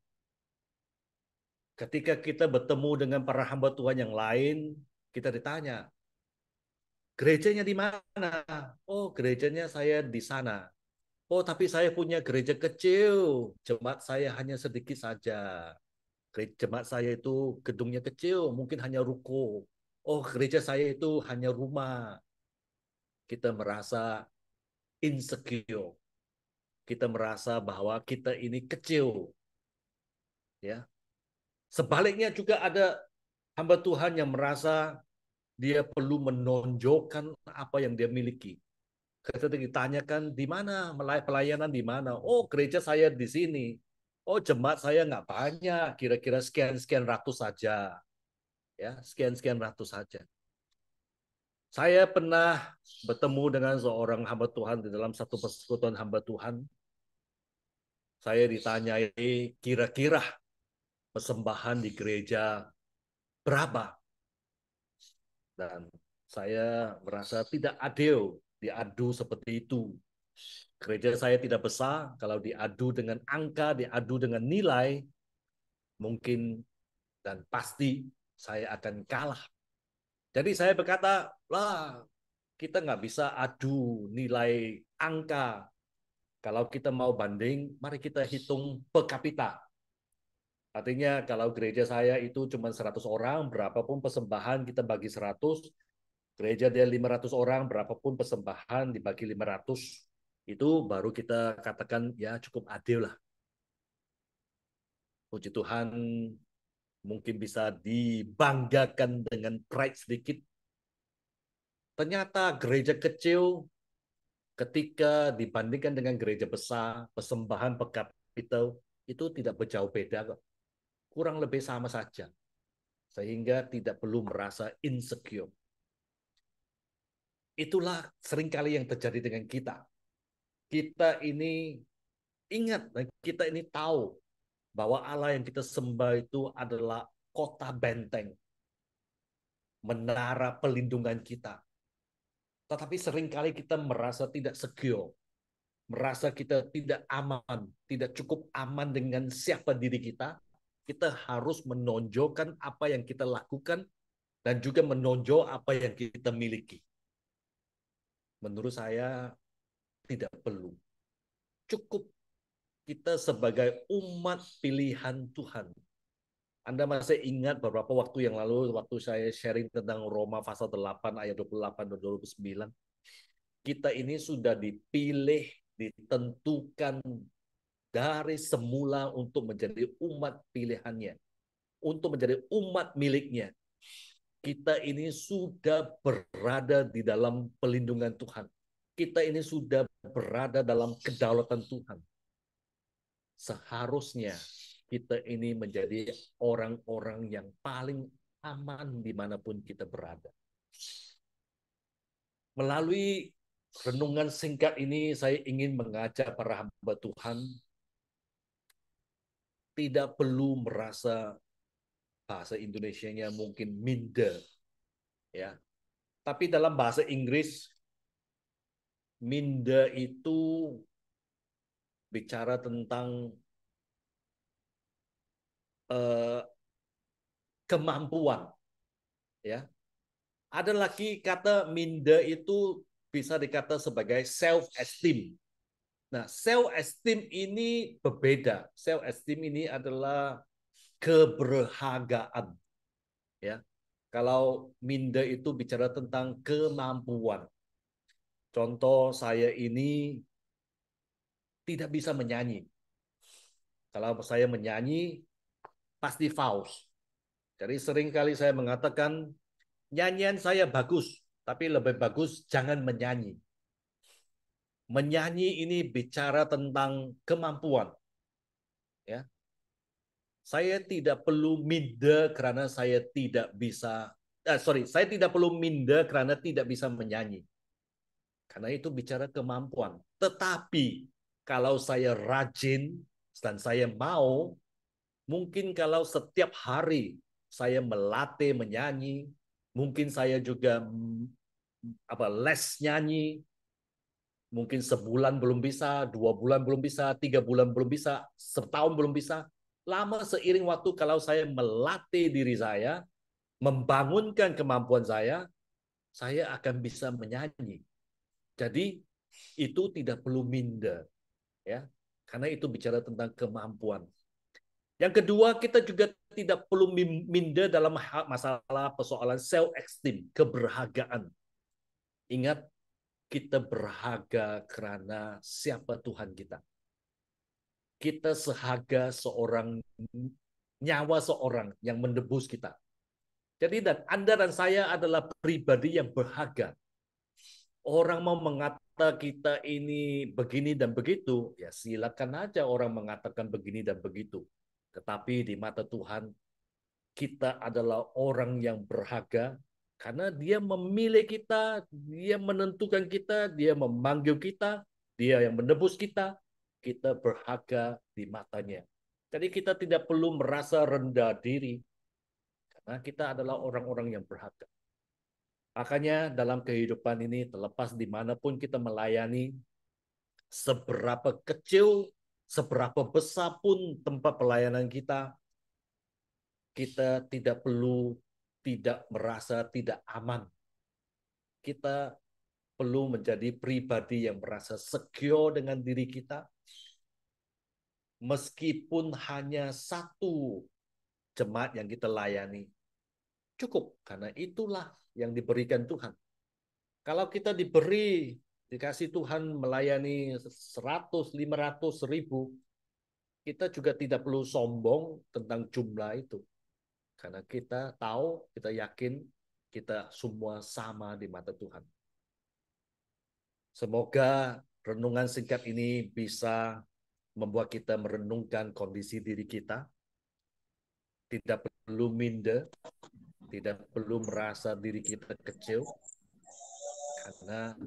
C: Ketika kita bertemu dengan para hamba Tuhan yang lain, kita ditanya, gerejanya di mana? Oh, gerejanya saya di sana. Oh, tapi saya punya gereja kecil. Jemaat saya hanya sedikit saja. Jemaat saya itu gedungnya kecil, mungkin hanya ruko. Oh, gereja saya itu hanya rumah. Kita merasa insecure. Kita merasa bahwa kita ini kecil. Ya. Sebaliknya juga ada hamba Tuhan yang merasa dia perlu menonjolkan apa yang dia miliki. Ketika ditanyakan di mana pelayanan di mana? Oh, gereja saya di sini. Oh, jemaat saya nggak banyak, kira-kira sekian ratus saja. Ya, sekian ratus saja. Saya pernah bertemu dengan seorang hamba Tuhan di dalam satu persekutuan hamba Tuhan. Saya ditanyai kira-kira persembahan di gereja berapa? Dan saya merasa tidak adil diadu seperti itu. Gereja saya tidak besar, kalau diadu dengan angka, diadu dengan nilai, mungkin dan pasti saya akan kalah. Jadi saya berkata, lah kita nggak bisa adu nilai angka. Kalau kita mau banding, mari kita hitung per kapita. Artinya kalau gereja saya itu cuma 100 orang, berapapun persembahan kita bagi 100, gereja dia 500 orang, berapapun persembahan dibagi 500, itu baru kita katakan ya cukup adil lah. Puji Tuhan, mungkin bisa dibanggakan dengan pride sedikit. Ternyata gereja kecil ketika dibandingkan dengan gereja besar, persembahan per kapita itu tidak berjauh beda kok. Kurang lebih sama saja. Sehingga tidak perlu merasa insecure. Itulah seringkali yang terjadi dengan kita. Kita ini ingat, kita ini tahu bahwa Allah yang kita sembah itu adalah kota benteng, menara pelindungan kita. Tetapi seringkali kita merasa tidak secure, merasa kita tidak aman, tidak cukup aman dengan siapa diri kita. Kita harus menonjolkan apa yang kita lakukan dan juga menonjol apa yang kita miliki. Menurut saya tidak perlu. Cukup kita sebagai umat pilihan Tuhan. Anda masih ingat beberapa waktu yang lalu, waktu saya sharing tentang Roma pasal 8 ayat 28 dan 29. Kita ini sudah dipilih, ditentukan dari semula untuk menjadi umat pilihannya. Untuk menjadi umat miliknya. Kita ini sudah berada di dalam pelindungan Tuhan. Kita ini sudah berada dalam kedaulatan Tuhan. Seharusnya kita ini menjadi orang-orang yang paling aman dimanapun kita berada. Melalui renungan singkat ini, saya ingin mengajak para hamba Tuhan tidak perlu merasa bahasa Indonesianya mungkin minder, ya. Tapi dalam bahasa Inggris Minda itu bicara tentang kemampuan, ya. Ada lagi kata minda itu bisa dikata sebagai self esteem. Nah, self esteem ini berbeda. Self esteem ini adalah keberhargaan, ya. Kalau minda itu bicara tentang kemampuan. Contoh, saya ini tidak bisa menyanyi. Kalau saya menyanyi pasti fals. Jadi seringkali saya mengatakan nyanyian saya bagus, tapi lebih bagus jangan menyanyi. Menyanyi ini bicara tentang kemampuan, ya. Saya tidak perlu minder karena saya tidak bisa, saya tidak perlu minder karena tidak bisa menyanyi. Karena itu bicara kemampuan. Tetapi kalau saya rajin dan saya mau, mungkin kalau setiap hari saya melatih menyanyi, mungkin saya juga les nyanyi, mungkin sebulan belum bisa, 2 bulan belum bisa, 3 bulan belum bisa, setahun belum bisa. Lama seiring waktu kalau saya melatih diri saya, membangunkan kemampuan saya akan bisa menyanyi. Jadi itu tidak perlu minder, ya, karena itu bicara tentang kemampuan. Yang kedua, kita juga tidak perlu minder dalam masalah persoalan self esteem, keberhargaan. Ingat, kita berharga karena siapa Tuhan kita. Kita seharga nyawa seorang yang menebus kita. Jadi Anda dan saya adalah pribadi yang berharga. Orang mau mengata kita ini begini dan begitu, ya silakan aja orang mengatakan begini dan begitu. Tetapi di mata Tuhan, kita adalah orang yang berharga karena dia memilih kita, dia menentukan kita, dia memanggil kita, dia yang menebus kita berharga di matanya. Jadi kita tidak perlu merasa rendah diri karena kita adalah orang-orang yang berharga. Makanya dalam kehidupan ini, terlepas dimanapun kita melayani, seberapa kecil, seberapa besar pun tempat pelayanan kita, kita tidak perlu tidak merasa tidak aman. Kita perlu menjadi pribadi yang merasa secure dengan diri kita, meskipun hanya satu jemaat yang kita layani. Cukup, karena itulah yang diberikan Tuhan. Kalau kita dikasih Tuhan melayani 100, 500, 1000, kita juga tidak perlu sombong tentang jumlah itu. Karena kita tahu, kita yakin, kita semua sama di mata Tuhan. Semoga renungan singkat ini bisa membuat kita merenungkan kondisi diri kita. Tidak perlu minder, tidak perlu merasa diri kita kecil. Karena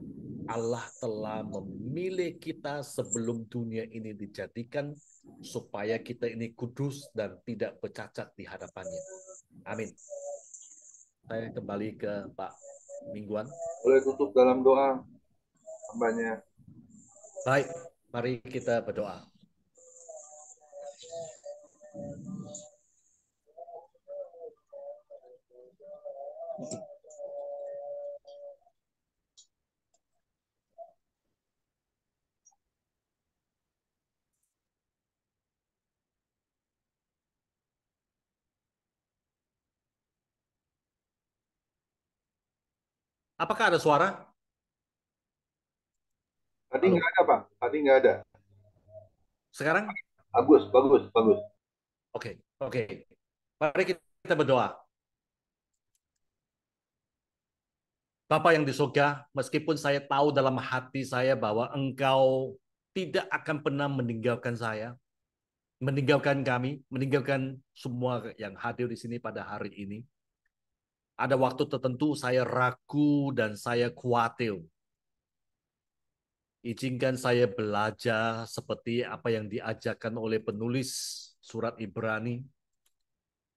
C: Allah telah memilih kita sebelum dunia ini dijadikan supaya kita ini kudus dan tidak bercacat di hadapannya. Amin. Saya kembali ke Pak Mingguan.
E: Boleh tutup dalam doa hambanya.
C: Baik, mari kita berdoa. Apakah ada suara?
E: Tadi nggak ada, Pak. Tadi nggak ada.
C: Sekarang?
E: Bagus, bagus, bagus.
C: Oke. Mari kita berdoa. Bapa yang di surga, meskipun saya tahu dalam hati saya bahwa Engkau tidak akan pernah meninggalkan saya, meninggalkan kami, meninggalkan semua yang hadir di sini pada hari ini. Ada waktu tertentu saya ragu dan saya khawatir. Izinkan saya belajar seperti apa yang diajarkan oleh penulis surat Ibrani,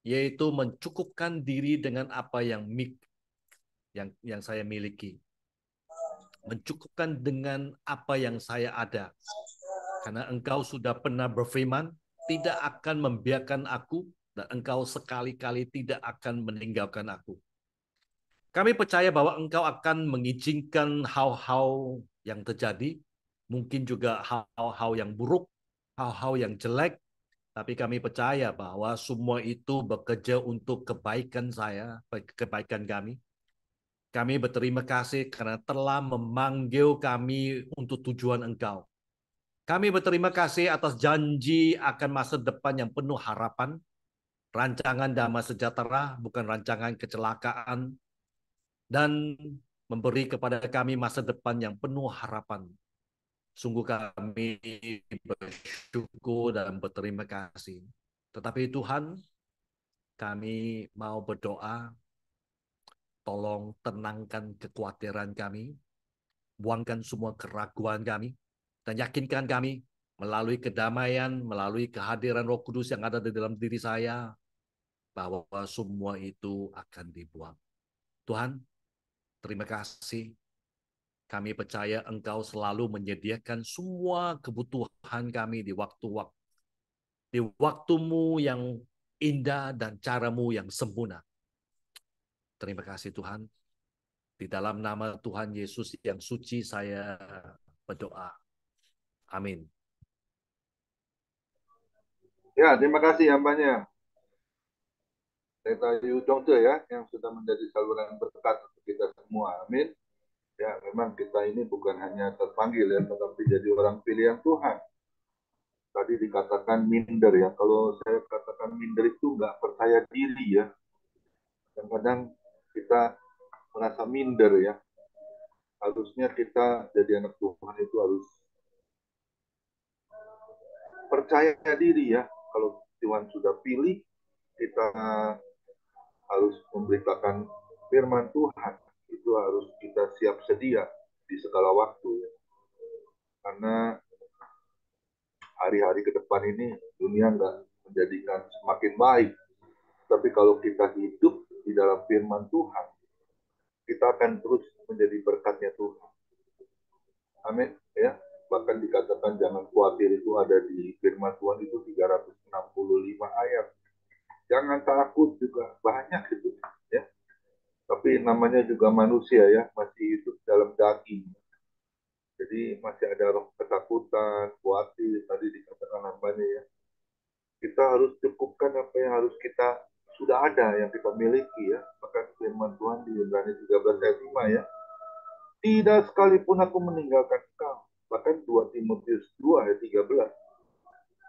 C: yaitu mencukupkan diri dengan apa yang saya miliki. mencukupkan dengan apa yang saya ada. Karena Engkau sudah pernah berfirman, tidak akan membiarkan aku, dan Engkau sekali-kali tidak akan meninggalkan aku. Kami percaya bahwa Engkau akan mengizinkan hal-hal yang terjadi, mungkin juga hal-hal yang buruk, hal-hal yang jelek, tapi kami percaya bahwa semua itu bekerja untuk kebaikan saya, kebaikan kami. Kami berterima kasih karena telah memanggil kami untuk tujuan Engkau. Kami berterima kasih atas janji akan masa depan yang penuh harapan, rancangan damai sejahtera, bukan rancangan kecelakaan, dan memberi kepada kami masa depan yang penuh harapan. Sungguh kami bersyukur dan berterima kasih. Tetapi Tuhan, kami mau berdoa, tolong tenangkan kekhawatiran kami, buangkan semua keraguan kami, dan yakinkan kami melalui kedamaian, melalui kehadiran Roh Kudus yang ada di dalam diri saya, bahwa semua itu akan dibuang. Tuhan, terima kasih. Kami percaya Engkau selalu menyediakan semua kebutuhan kami di waktumu yang indah dan caramu yang sempurna. Terima kasih Tuhan. Di dalam nama Tuhan Yesus yang suci saya berdoa. Amin.
E: Ya, terima kasih hambanya. Pendeta Yu Dongte ya, yang sudah menjadi saluran berkat untuk kita semua. Amin. Ya, memang kita ini bukan hanya terpanggil ya, tetapi jadi orang pilihan Tuhan. Tadi dikatakan minder ya. Kalau saya katakan minder itu nggak percaya diri ya. Kadang-kadang kita merasa minder ya. Harusnya kita jadi anak Tuhan itu harus percaya diri ya. Kalau Tuhan sudah pilih, kita harus memberitakan firman Tuhan. Itu harus kita siap sedia di segala waktu ya. Karena hari-hari ke depan ini dunia nggak menjadikan semakin baik. Tapi kalau kita hidup di dalam firman Tuhan, kita akan terus menjadi berkatnya Tuhan. Amin. Ya. Bahkan dikatakan jangan khawatir, itu ada di firman Tuhan itu 365 ayat. Jangan takut juga banyak itu. Ya. Tapi namanya juga manusia ya, masih hidup dalam daging. Jadi masih ada roh ketakutan, khawatir, tadi dikatakan hambanya ya. Kita harus cukupkan apa yang harus kita sudah ada, yang kita miliki ya. Maka firman Tuhan di Ibrani 13 ayat 5 ya. Tidak sekalipun aku meninggalkan engkau. Bahkan 2 Timotius 2 ayat 13.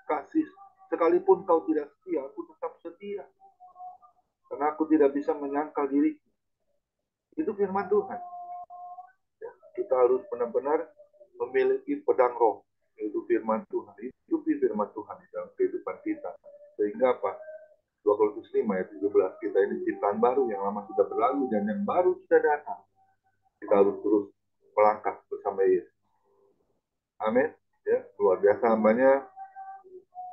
E: Kasih, sekalipun kau tidak setia, aku tetap setia. Karena aku tidak bisa menyangkal diriku. Itu firman Tuhan. Ya, kita harus benar-benar memiliki pedang roh, yaitu firman Tuhan. Itu firman Tuhan di dalam kehidupan kita. Sehingga apa? 2 Korintus 5 ayat 17. Kita ini ciptaan baru, yang lama sudah berlalu dan yang baru sudah datang. Kita harus terus melangkah bersama Yesus. Amin. Ya, luar biasa hambanya.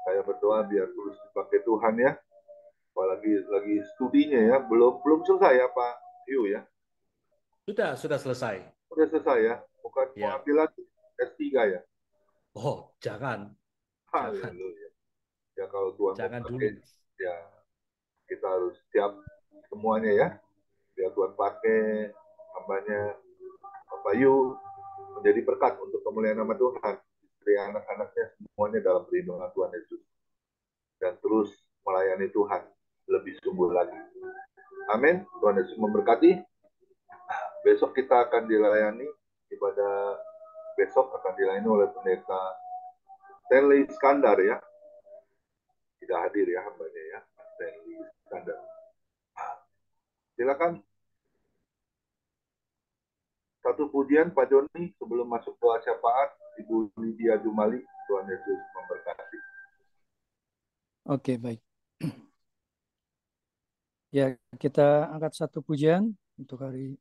E: Saya berdoa biar terus dipakai Tuhan ya. Apalagi lagi studinya ya, belum selesai ya Pak Yu ya.
C: Sudah selesai.
E: Sudah selesai ya. Bukan mau
C: Ya.
E: ambil lagi S3 ya.
C: Oh, jangan.
E: Haleluya. Ya kalau Tuhan
C: Jangan
E: mau
C: dulu.
E: pakai, ya kita harus siap semuanya ya. Biar Tuhan pakai hambanya Bapak Yu menjadi berkat untuk kemuliaan nama Tuhan. Istri anak-anaknya semuanya dalam perlindungan Tuhan Yesus. Dan terus melayani Tuhan lebih sungguh lagi. Amin. Tuhan Yesus memberkati. Besok kita akan dilayani, ibadah besok akan dilayani oleh pendeta Stanley Iskandar ya. Tidak hadir ya hambanya ya, Stanley Iskandar. Silakan. Satu pujian Pak Joni sebelum masuk doa syafaat, Ibu Lydia Jumali. Tuhan Yesus memberkati.
A: Oke, baik. Ya, kita angkat satu pujian untuk hari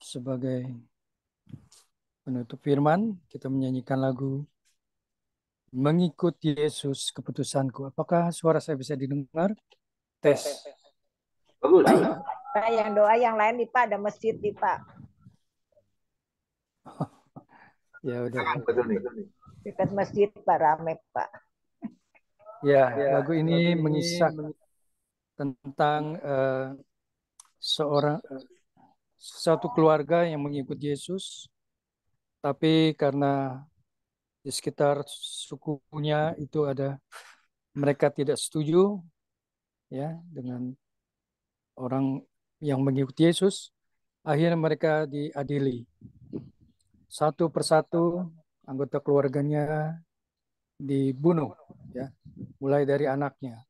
A: sebagai penutup firman. Kita menyanyikan lagu Mengikut Yesus Keputusanku. Apakah suara saya bisa didengar? Tes.
E: Bagus.
F: Pak, yang doa yang lain nih Pak, ada masjid nih Pak.
A: Ya udah.
E: Pak Doni.
F: Dekat masjid Pak, rame Pak.
A: Ya, lagu ini mengisah tentang satu keluarga yang mengikuti Yesus, tapi karena di sekitar sukunya itu ada mereka tidak setuju ya dengan orang yang mengikuti Yesus, akhirnya mereka diadili. Satu persatu anggota keluarganya dibunuh, ya, mulai dari anaknya.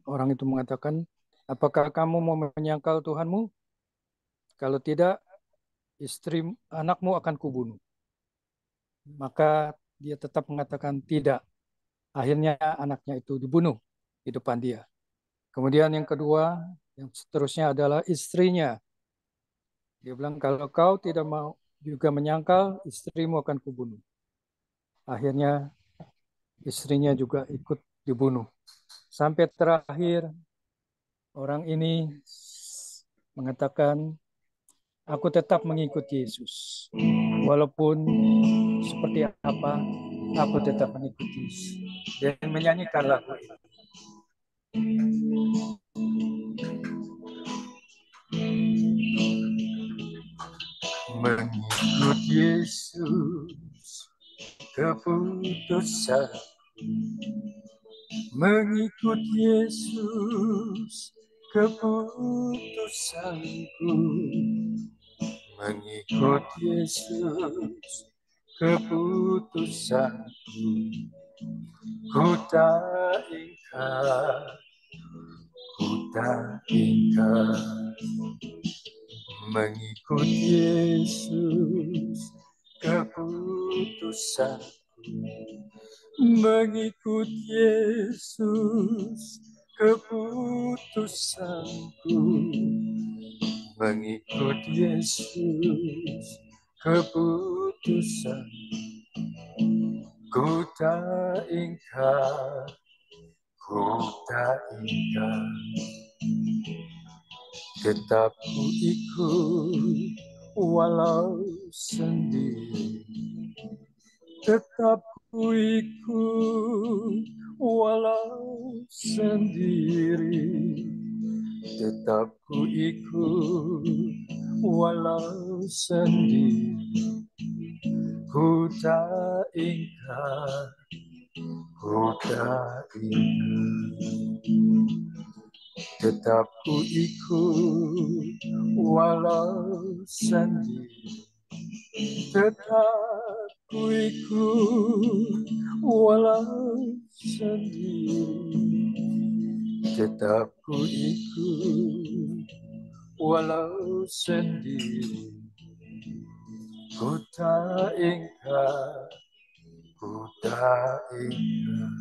A: Orang itu mengatakan, apakah kamu mau menyangkal Tuhanmu? Kalau tidak, anakmu akan kubunuh. Maka dia tetap mengatakan tidak. Akhirnya anaknya itu dibunuh di depan dia. Kemudian yang kedua, yang seterusnya adalah istrinya. Dia bilang, kalau kau tidak mau juga menyangkal, istrimu akan kubunuh. Akhirnya istrinya juga ikut dibunuh. Sampai terakhir, orang ini mengatakan, aku tetap mengikuti Yesus. Walaupun seperti apa, aku tetap mengikuti Yesus. Dan menyanyikan lagu ini. Mengikut Yesus keputusan, mengikut Yesus keputusanku, mengikut Yesus keputusanku, ku tak ingkar, ku tak ingkar. Mengikut Yesus keputusanku, mengikut Yesus keputusanku, mengikut Yesus keputusan, ku tak ingkar, ku tak ingkar. Tetap ku ikut walau sendiri, tetap ku ikut walau sendiri, tetap ku ikut walau sendiri, ku tak ingkar, ku tak ingkar. Tetap ku ikut walau sendiri, tetap ku ikut walau sendiri, tetap ku ikut walau sendiri, ku tak ingkar, ku tak ingkar.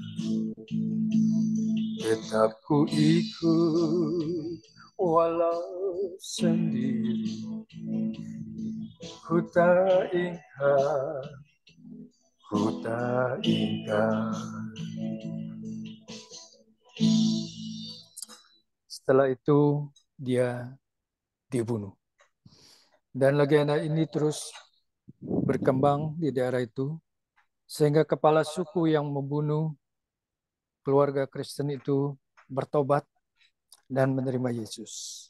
A: Tetap ku ikut walau sendiri, ku tak ingkar, ku tak ingkar. Setelah itu dia dibunuh. Dan legenda ini terus berkembang di daerah itu, sehingga kepala suku yang membunuh keluarga Kristen itu bertobat dan menerima Yesus.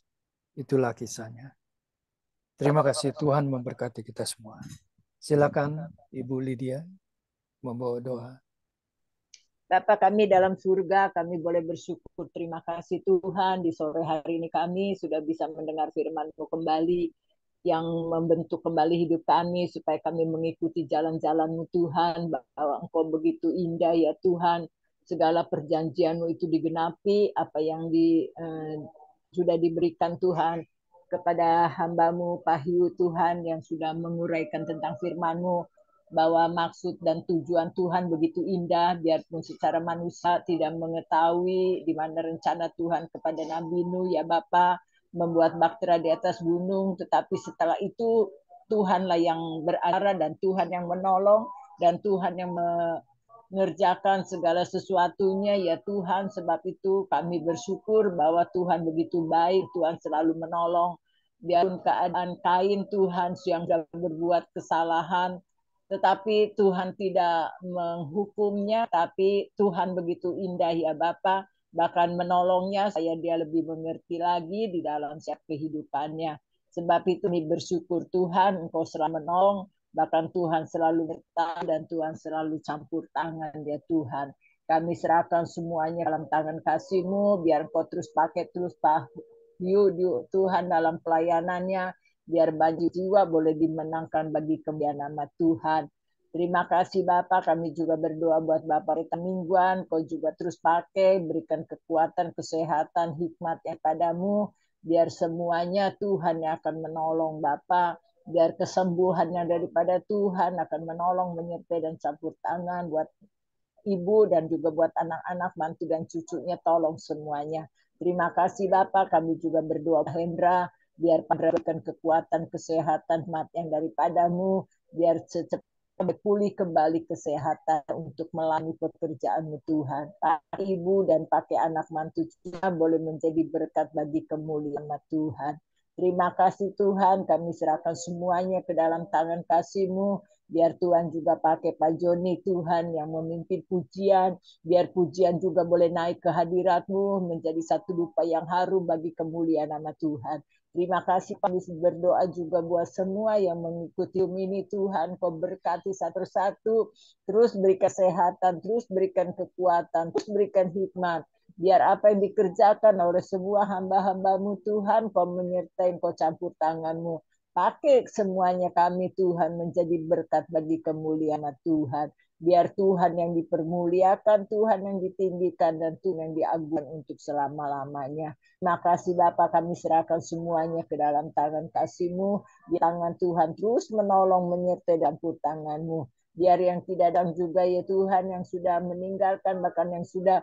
A: Itulah kisahnya. Terima kasih, Tuhan memberkati kita semua. Silakan Ibu Lydia membawa doa.
F: Bapa kami dalam surga, kami boleh bersyukur. Terima kasih Tuhan, di sore hari ini kami sudah bisa mendengar firman-Mu kembali, yang membentuk kembali hidup kami, supaya kami mengikuti jalan-jalan-Mu Tuhan, bahwa Engkau begitu indah ya Tuhan. Segala perjanjian-Mu itu digenapi, apa yang sudah diberikan Tuhan kepada hamba-Mu Pahyu Tuhan, yang sudah menguraikan tentang firman-Mu, bahwa maksud dan tujuan Tuhan begitu indah, biarpun secara manusia tidak mengetahui di mana rencana Tuhan kepada Nabi Nuh ya Bapa, membuat bahtera di atas gunung, tetapi setelah itu Tuhanlah yang berada dan Tuhan yang menolong dan Tuhan yang mengerjakan segala sesuatunya ya Tuhan. Sebab itu kami bersyukur bahwa Tuhan begitu baik, Tuhan selalu menolong. biarpun keadaan Kain Tuhan yang sudah berbuat kesalahan, tetapi Tuhan tidak menghukumnya, tapi Tuhan begitu indah ya Bapa, bahkan menolongnya, saya dia lebih mengerti lagi di dalam setiap kehidupannya. Sebab itu kami bersyukur Tuhan, Engkau selalu menolong, bahkan Tuhan selalu bertahan dan Tuhan selalu campur tangan ya Tuhan. Kami serahkan semuanya dalam tangan kasih-Mu, biar Engkau terus pakai terus Pak Tuhan dalam pelayanannya, biar banyak jiwa boleh dimenangkan bagi kemuliaan nama Tuhan. Terima kasih Bapak, kami juga berdoa buat Bapak Rita Mingguan, Kau juga terus pakai, berikan kekuatan, kesehatan, hikmat yang padamu, biar semuanya Tuhan yang akan menolong Bapak, biar kesembuhannya daripada Tuhan akan menolong, menyertai dan campur tangan buat ibu dan juga buat anak-anak, mantu dan cucunya, tolong semuanya. Terima kasih Bapak, kami juga berdoa Hendra, biar berikan kekuatan, kesehatan, hikmat yang daripadamu, biar cepat pulih kembali kesehatan untuk melayani pekerjaan-Mu Tuhan. Pakai ibu dan pakai anak mantu cucunya boleh menjadi berkat bagi kemuliaan Tuhan. Terima kasih Tuhan, kami serahkan semuanya ke dalam tangan kasih-Mu. Biar Tuhan juga pakai Pak Joni Tuhan yang memimpin pujian, biar pujian juga boleh naik ke hadirat-Mu, menjadi satu dupa yang harum bagi kemuliaan nama Tuhan. Terima kasih kami berdoa juga buat semua yang mengikuti ini Tuhan, Kau berkati satu-satu, terus beri kesehatan, terus berikan kekuatan, terus berikan hikmat. Biar apa yang dikerjakan oleh semua hamba-hamba-Mu Tuhan, Kau menyertai, Kau campur tangan-Mu. Pakai semuanya kami Tuhan menjadi berkat bagi kemuliaan Tuhan. Biar Tuhan yang dipermuliakan, Tuhan yang ditinggikan, dan Tuhan yang diagungkan untuk selama-lamanya. Terima kasih Bapa, kami serahkan semuanya ke dalam tangan kasih-Mu. Di tangan Tuhan terus menolong, menyertai dan campur tangan-Mu. Biar yang tidak dan juga ya Tuhan yang sudah meninggalkan, bahkan yang sudah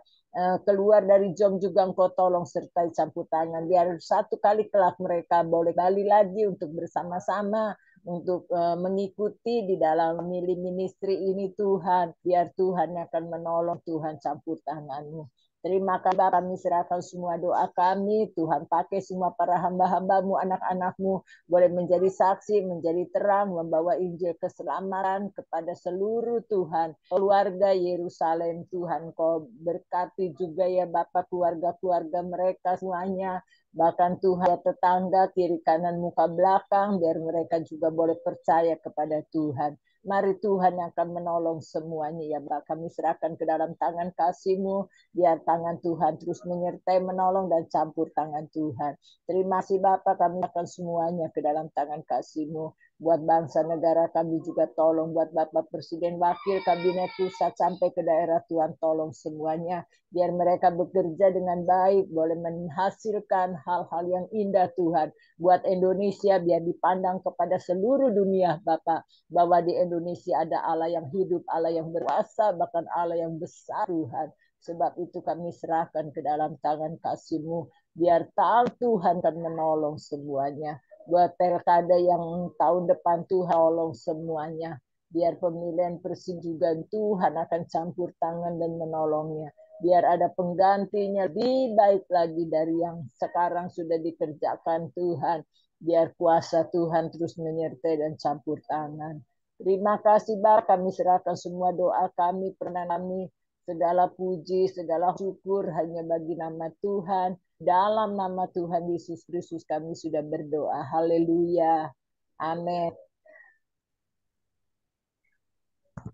F: keluar dari jom juga Engkau tolong sertai campur tangan. Biar satu kali kelak mereka boleh balik lagi untuk bersama-sama, untuk mengikuti di dalam ministry ini Tuhan. Biar Tuhan yang akan menolong, Tuhan campur tangan-Mu. Terima kasih Bapak, kami serahkan semua doa kami. Tuhan pakai semua para hamba-hamba-Mu, anak-anak-Mu, boleh menjadi saksi, menjadi terang, membawa Injil keselamatan kepada seluruh Tuhan. Keluarga Yerusalem Tuhan, Kau berkati juga ya Bapak keluarga-keluarga mereka semuanya. Bahkan Tuhan tetangga, kiri kanan muka belakang, biar mereka juga boleh percaya kepada Tuhan. Mari Tuhan yang akan menolong semuanya ya Bapak. Kami serahkan ke dalam tangan kasih-Mu. Biar tangan Tuhan terus menyertai, menolong, dan campur tangan Tuhan. Terima kasih Bapak, kami akan semuanya ke dalam tangan kasih-Mu. Buat bangsa negara kami juga tolong, buat Bapak Presiden, Wakil, Kabinet Pusat, sampai ke daerah Tuhan tolong semuanya. Biar mereka bekerja dengan baik, boleh menghasilkan hal-hal yang indah Tuhan. Buat Indonesia, biar dipandang kepada seluruh dunia Bapak, bahwa di Indonesia ada Allah yang hidup, Allah yang berkuasa, bahkan Allah yang besar Tuhan. Sebab itu kami serahkan ke dalam tangan kasih-Mu. Biar tahu Tuhan akan menolong semuanya. Buat pilkada yang tahun depan Tuhan tolong semuanya. Biar pemilihan presiden juga Tuhan akan campur tangan dan menolongnya. Biar ada penggantinya lebih baik lagi dari yang sekarang sudah dikerjakan Tuhan. Biar kuasa Tuhan terus menyertai dan campur tangan. Terima kasih Bapak, kami serahkan semua doa kami, pernah kami, segala puji, segala syukur hanya bagi nama Tuhan. Dalam nama Tuhan Yesus Kristus kami sudah berdoa. Haleluya. Amin.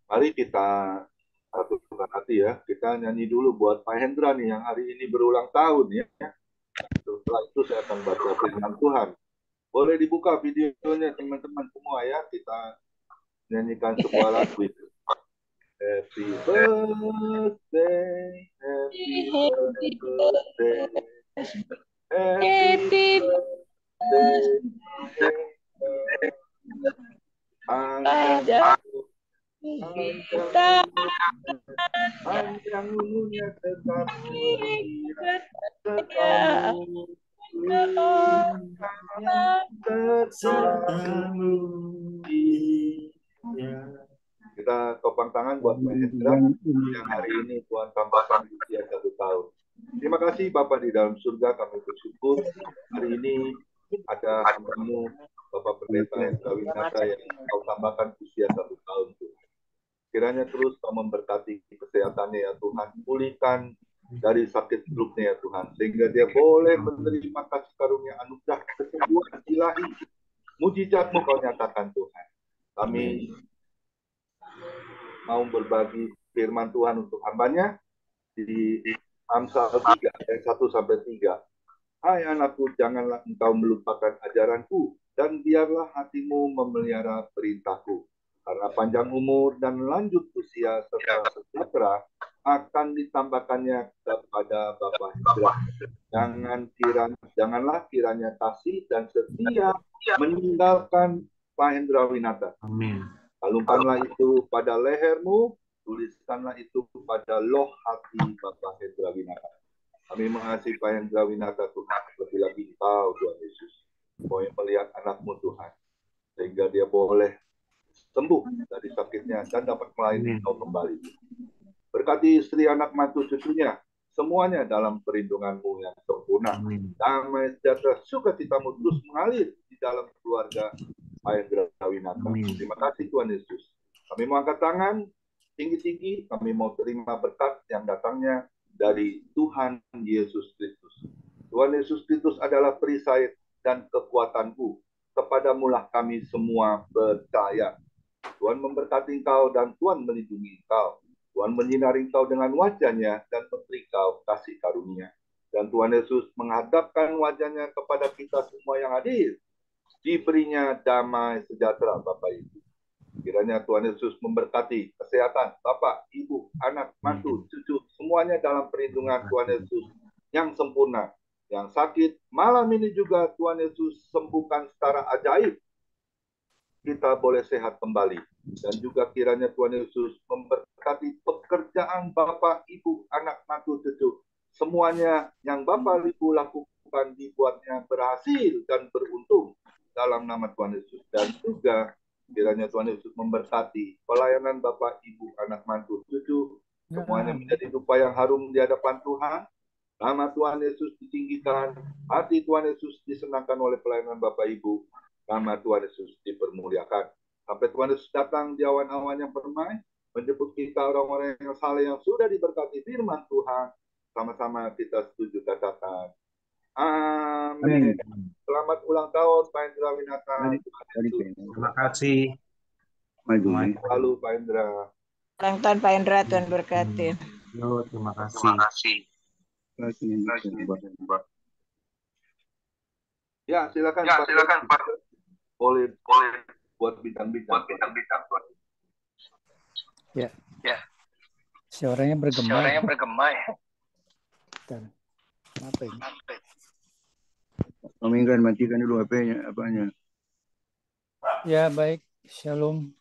E: Mari kita satukan hati ya. Kita nyanyi dulu buat Pak Hendra nih yang hari ini berulang tahun ya. Setelah itu saya akan baca firman Tuhan. Boleh dibuka videonya teman-teman semua ya. Kita nyanyikan sebuah lagu itu. Happy birthday, happy birthday, happy birthday. Panjang umurnya kita topang tangan buat Pak Hendra yang hari ini Tuhan tambahkan usia 1 tahun. Terima kasih Bapak di dalam surga, kami bersyukur hari ini ada hambamu Bapak Pendeta Hendra Winata yang kau tambahkan usia 1 tahun Tuhan. Kiranya terus kau memberkati kesehatannya ya Tuhan, pulihkan dari sakit stroke-nya ya Tuhan, sehingga dia boleh menerima kasih karunia anugerah kesembuhan ilahi. Mujizat-Mu kau nyatakan Tuhan. Kami mau berbagi firman Tuhan untuk hambanya di Amsal 3 ayat 1-3. Hai anakku, janganlah engkau melupakan ajaranku, dan biarlah hatimu memelihara perintahku. Karena panjang umur dan lanjut usia serta sejahtera akan ditambahkannya kepada Bapak Hendra. Janganlah kiranya kasih dan setia meninggalkan Pak Hendra Winata.
B: Amin.
E: Kalungkanlah itu pada lehermu, tuliskanlah itu pada loh hati Bapak Hendra Winata. Kami mengasihi Pak Hendra Winata Tuhan, lebih lagi Engkau Tuhan Yesus. Kau yang melihat anakmu Tuhan, sehingga dia boleh sembuh dari sakitnya dan dapat melayani Engkau kembali. Berkati istri, anak, mantu, cucunya, semuanya dalam perlindungan-Mu yang sempurna. Damai sejahtera, sukacitamu terus mengalir di dalam keluarga Pak Hendra Winata. Terima kasih Tuhan Yesus. Kami mau angkat tangan tinggi-tinggi, kami mau terima berkat yang datangnya dari Tuhan Yesus Kristus. Tuhan Yesus Kristus adalah perisai dan kekuatanku. Kepadamulah kami semua percaya. Tuhan memberkati engkau dan Tuhan melindungi engkau. Tuhan menyinari engkau dengan wajahnya dan memberi engkau kasih karunia. Dan Tuhan Yesus menghadapkan wajahnya kepada kita semua yang hadir. Diberinya damai sejahtera Bapak Ibu. Kiranya Tuhan Yesus memberkati kesehatan Bapak, Ibu, anak, mantu, cucu, semuanya dalam perlindungan Tuhan Yesus yang sempurna. Yang sakit, malam ini juga Tuhan Yesus sembuhkan secara ajaib. Kita boleh sehat kembali. Dan juga kiranya Tuhan Yesus memberkati pekerjaan Bapak, Ibu, anak, mantu, cucu. Semuanya yang Bapak, Ibu lakukan dibuatnya berhasil dan beruntung dalam nama Tuhan Yesus. Dan juga kiranya Tuhan Yesus memberkati pelayanan Bapak, Ibu, anak, mantu, cucu. Semuanya menjadi rupa yang harum di hadapan Tuhan. Nama Tuhan Yesus ditinggikan. Hati Tuhan Yesus disenangkan oleh pelayanan Bapak, Ibu. Nama Tuhan Yesus dipermuliakan. Sampai Tuhan Yesus datang di awan-awan yang permai. Menjemput kita orang-orang yang saleh yang sudah diberkati firman Tuhan. Sama-sama kita setuju katakan. Amin. Selamat ulang tahun Pak Hendra Winata.
B: Terima kasih.
E: Lalu Pak Hendra.
F: Ulang tahun Pak Hendra, Tuhan berkati.
B: Yo, terima kasih.
E: Ya, silakan Pak. Boleh buat bintang-bintang.
A: Ya. Suaranya bergema. Bentar. Apa ini?
G: Matikan dulu apanya.
A: Ya, baik. Shalom.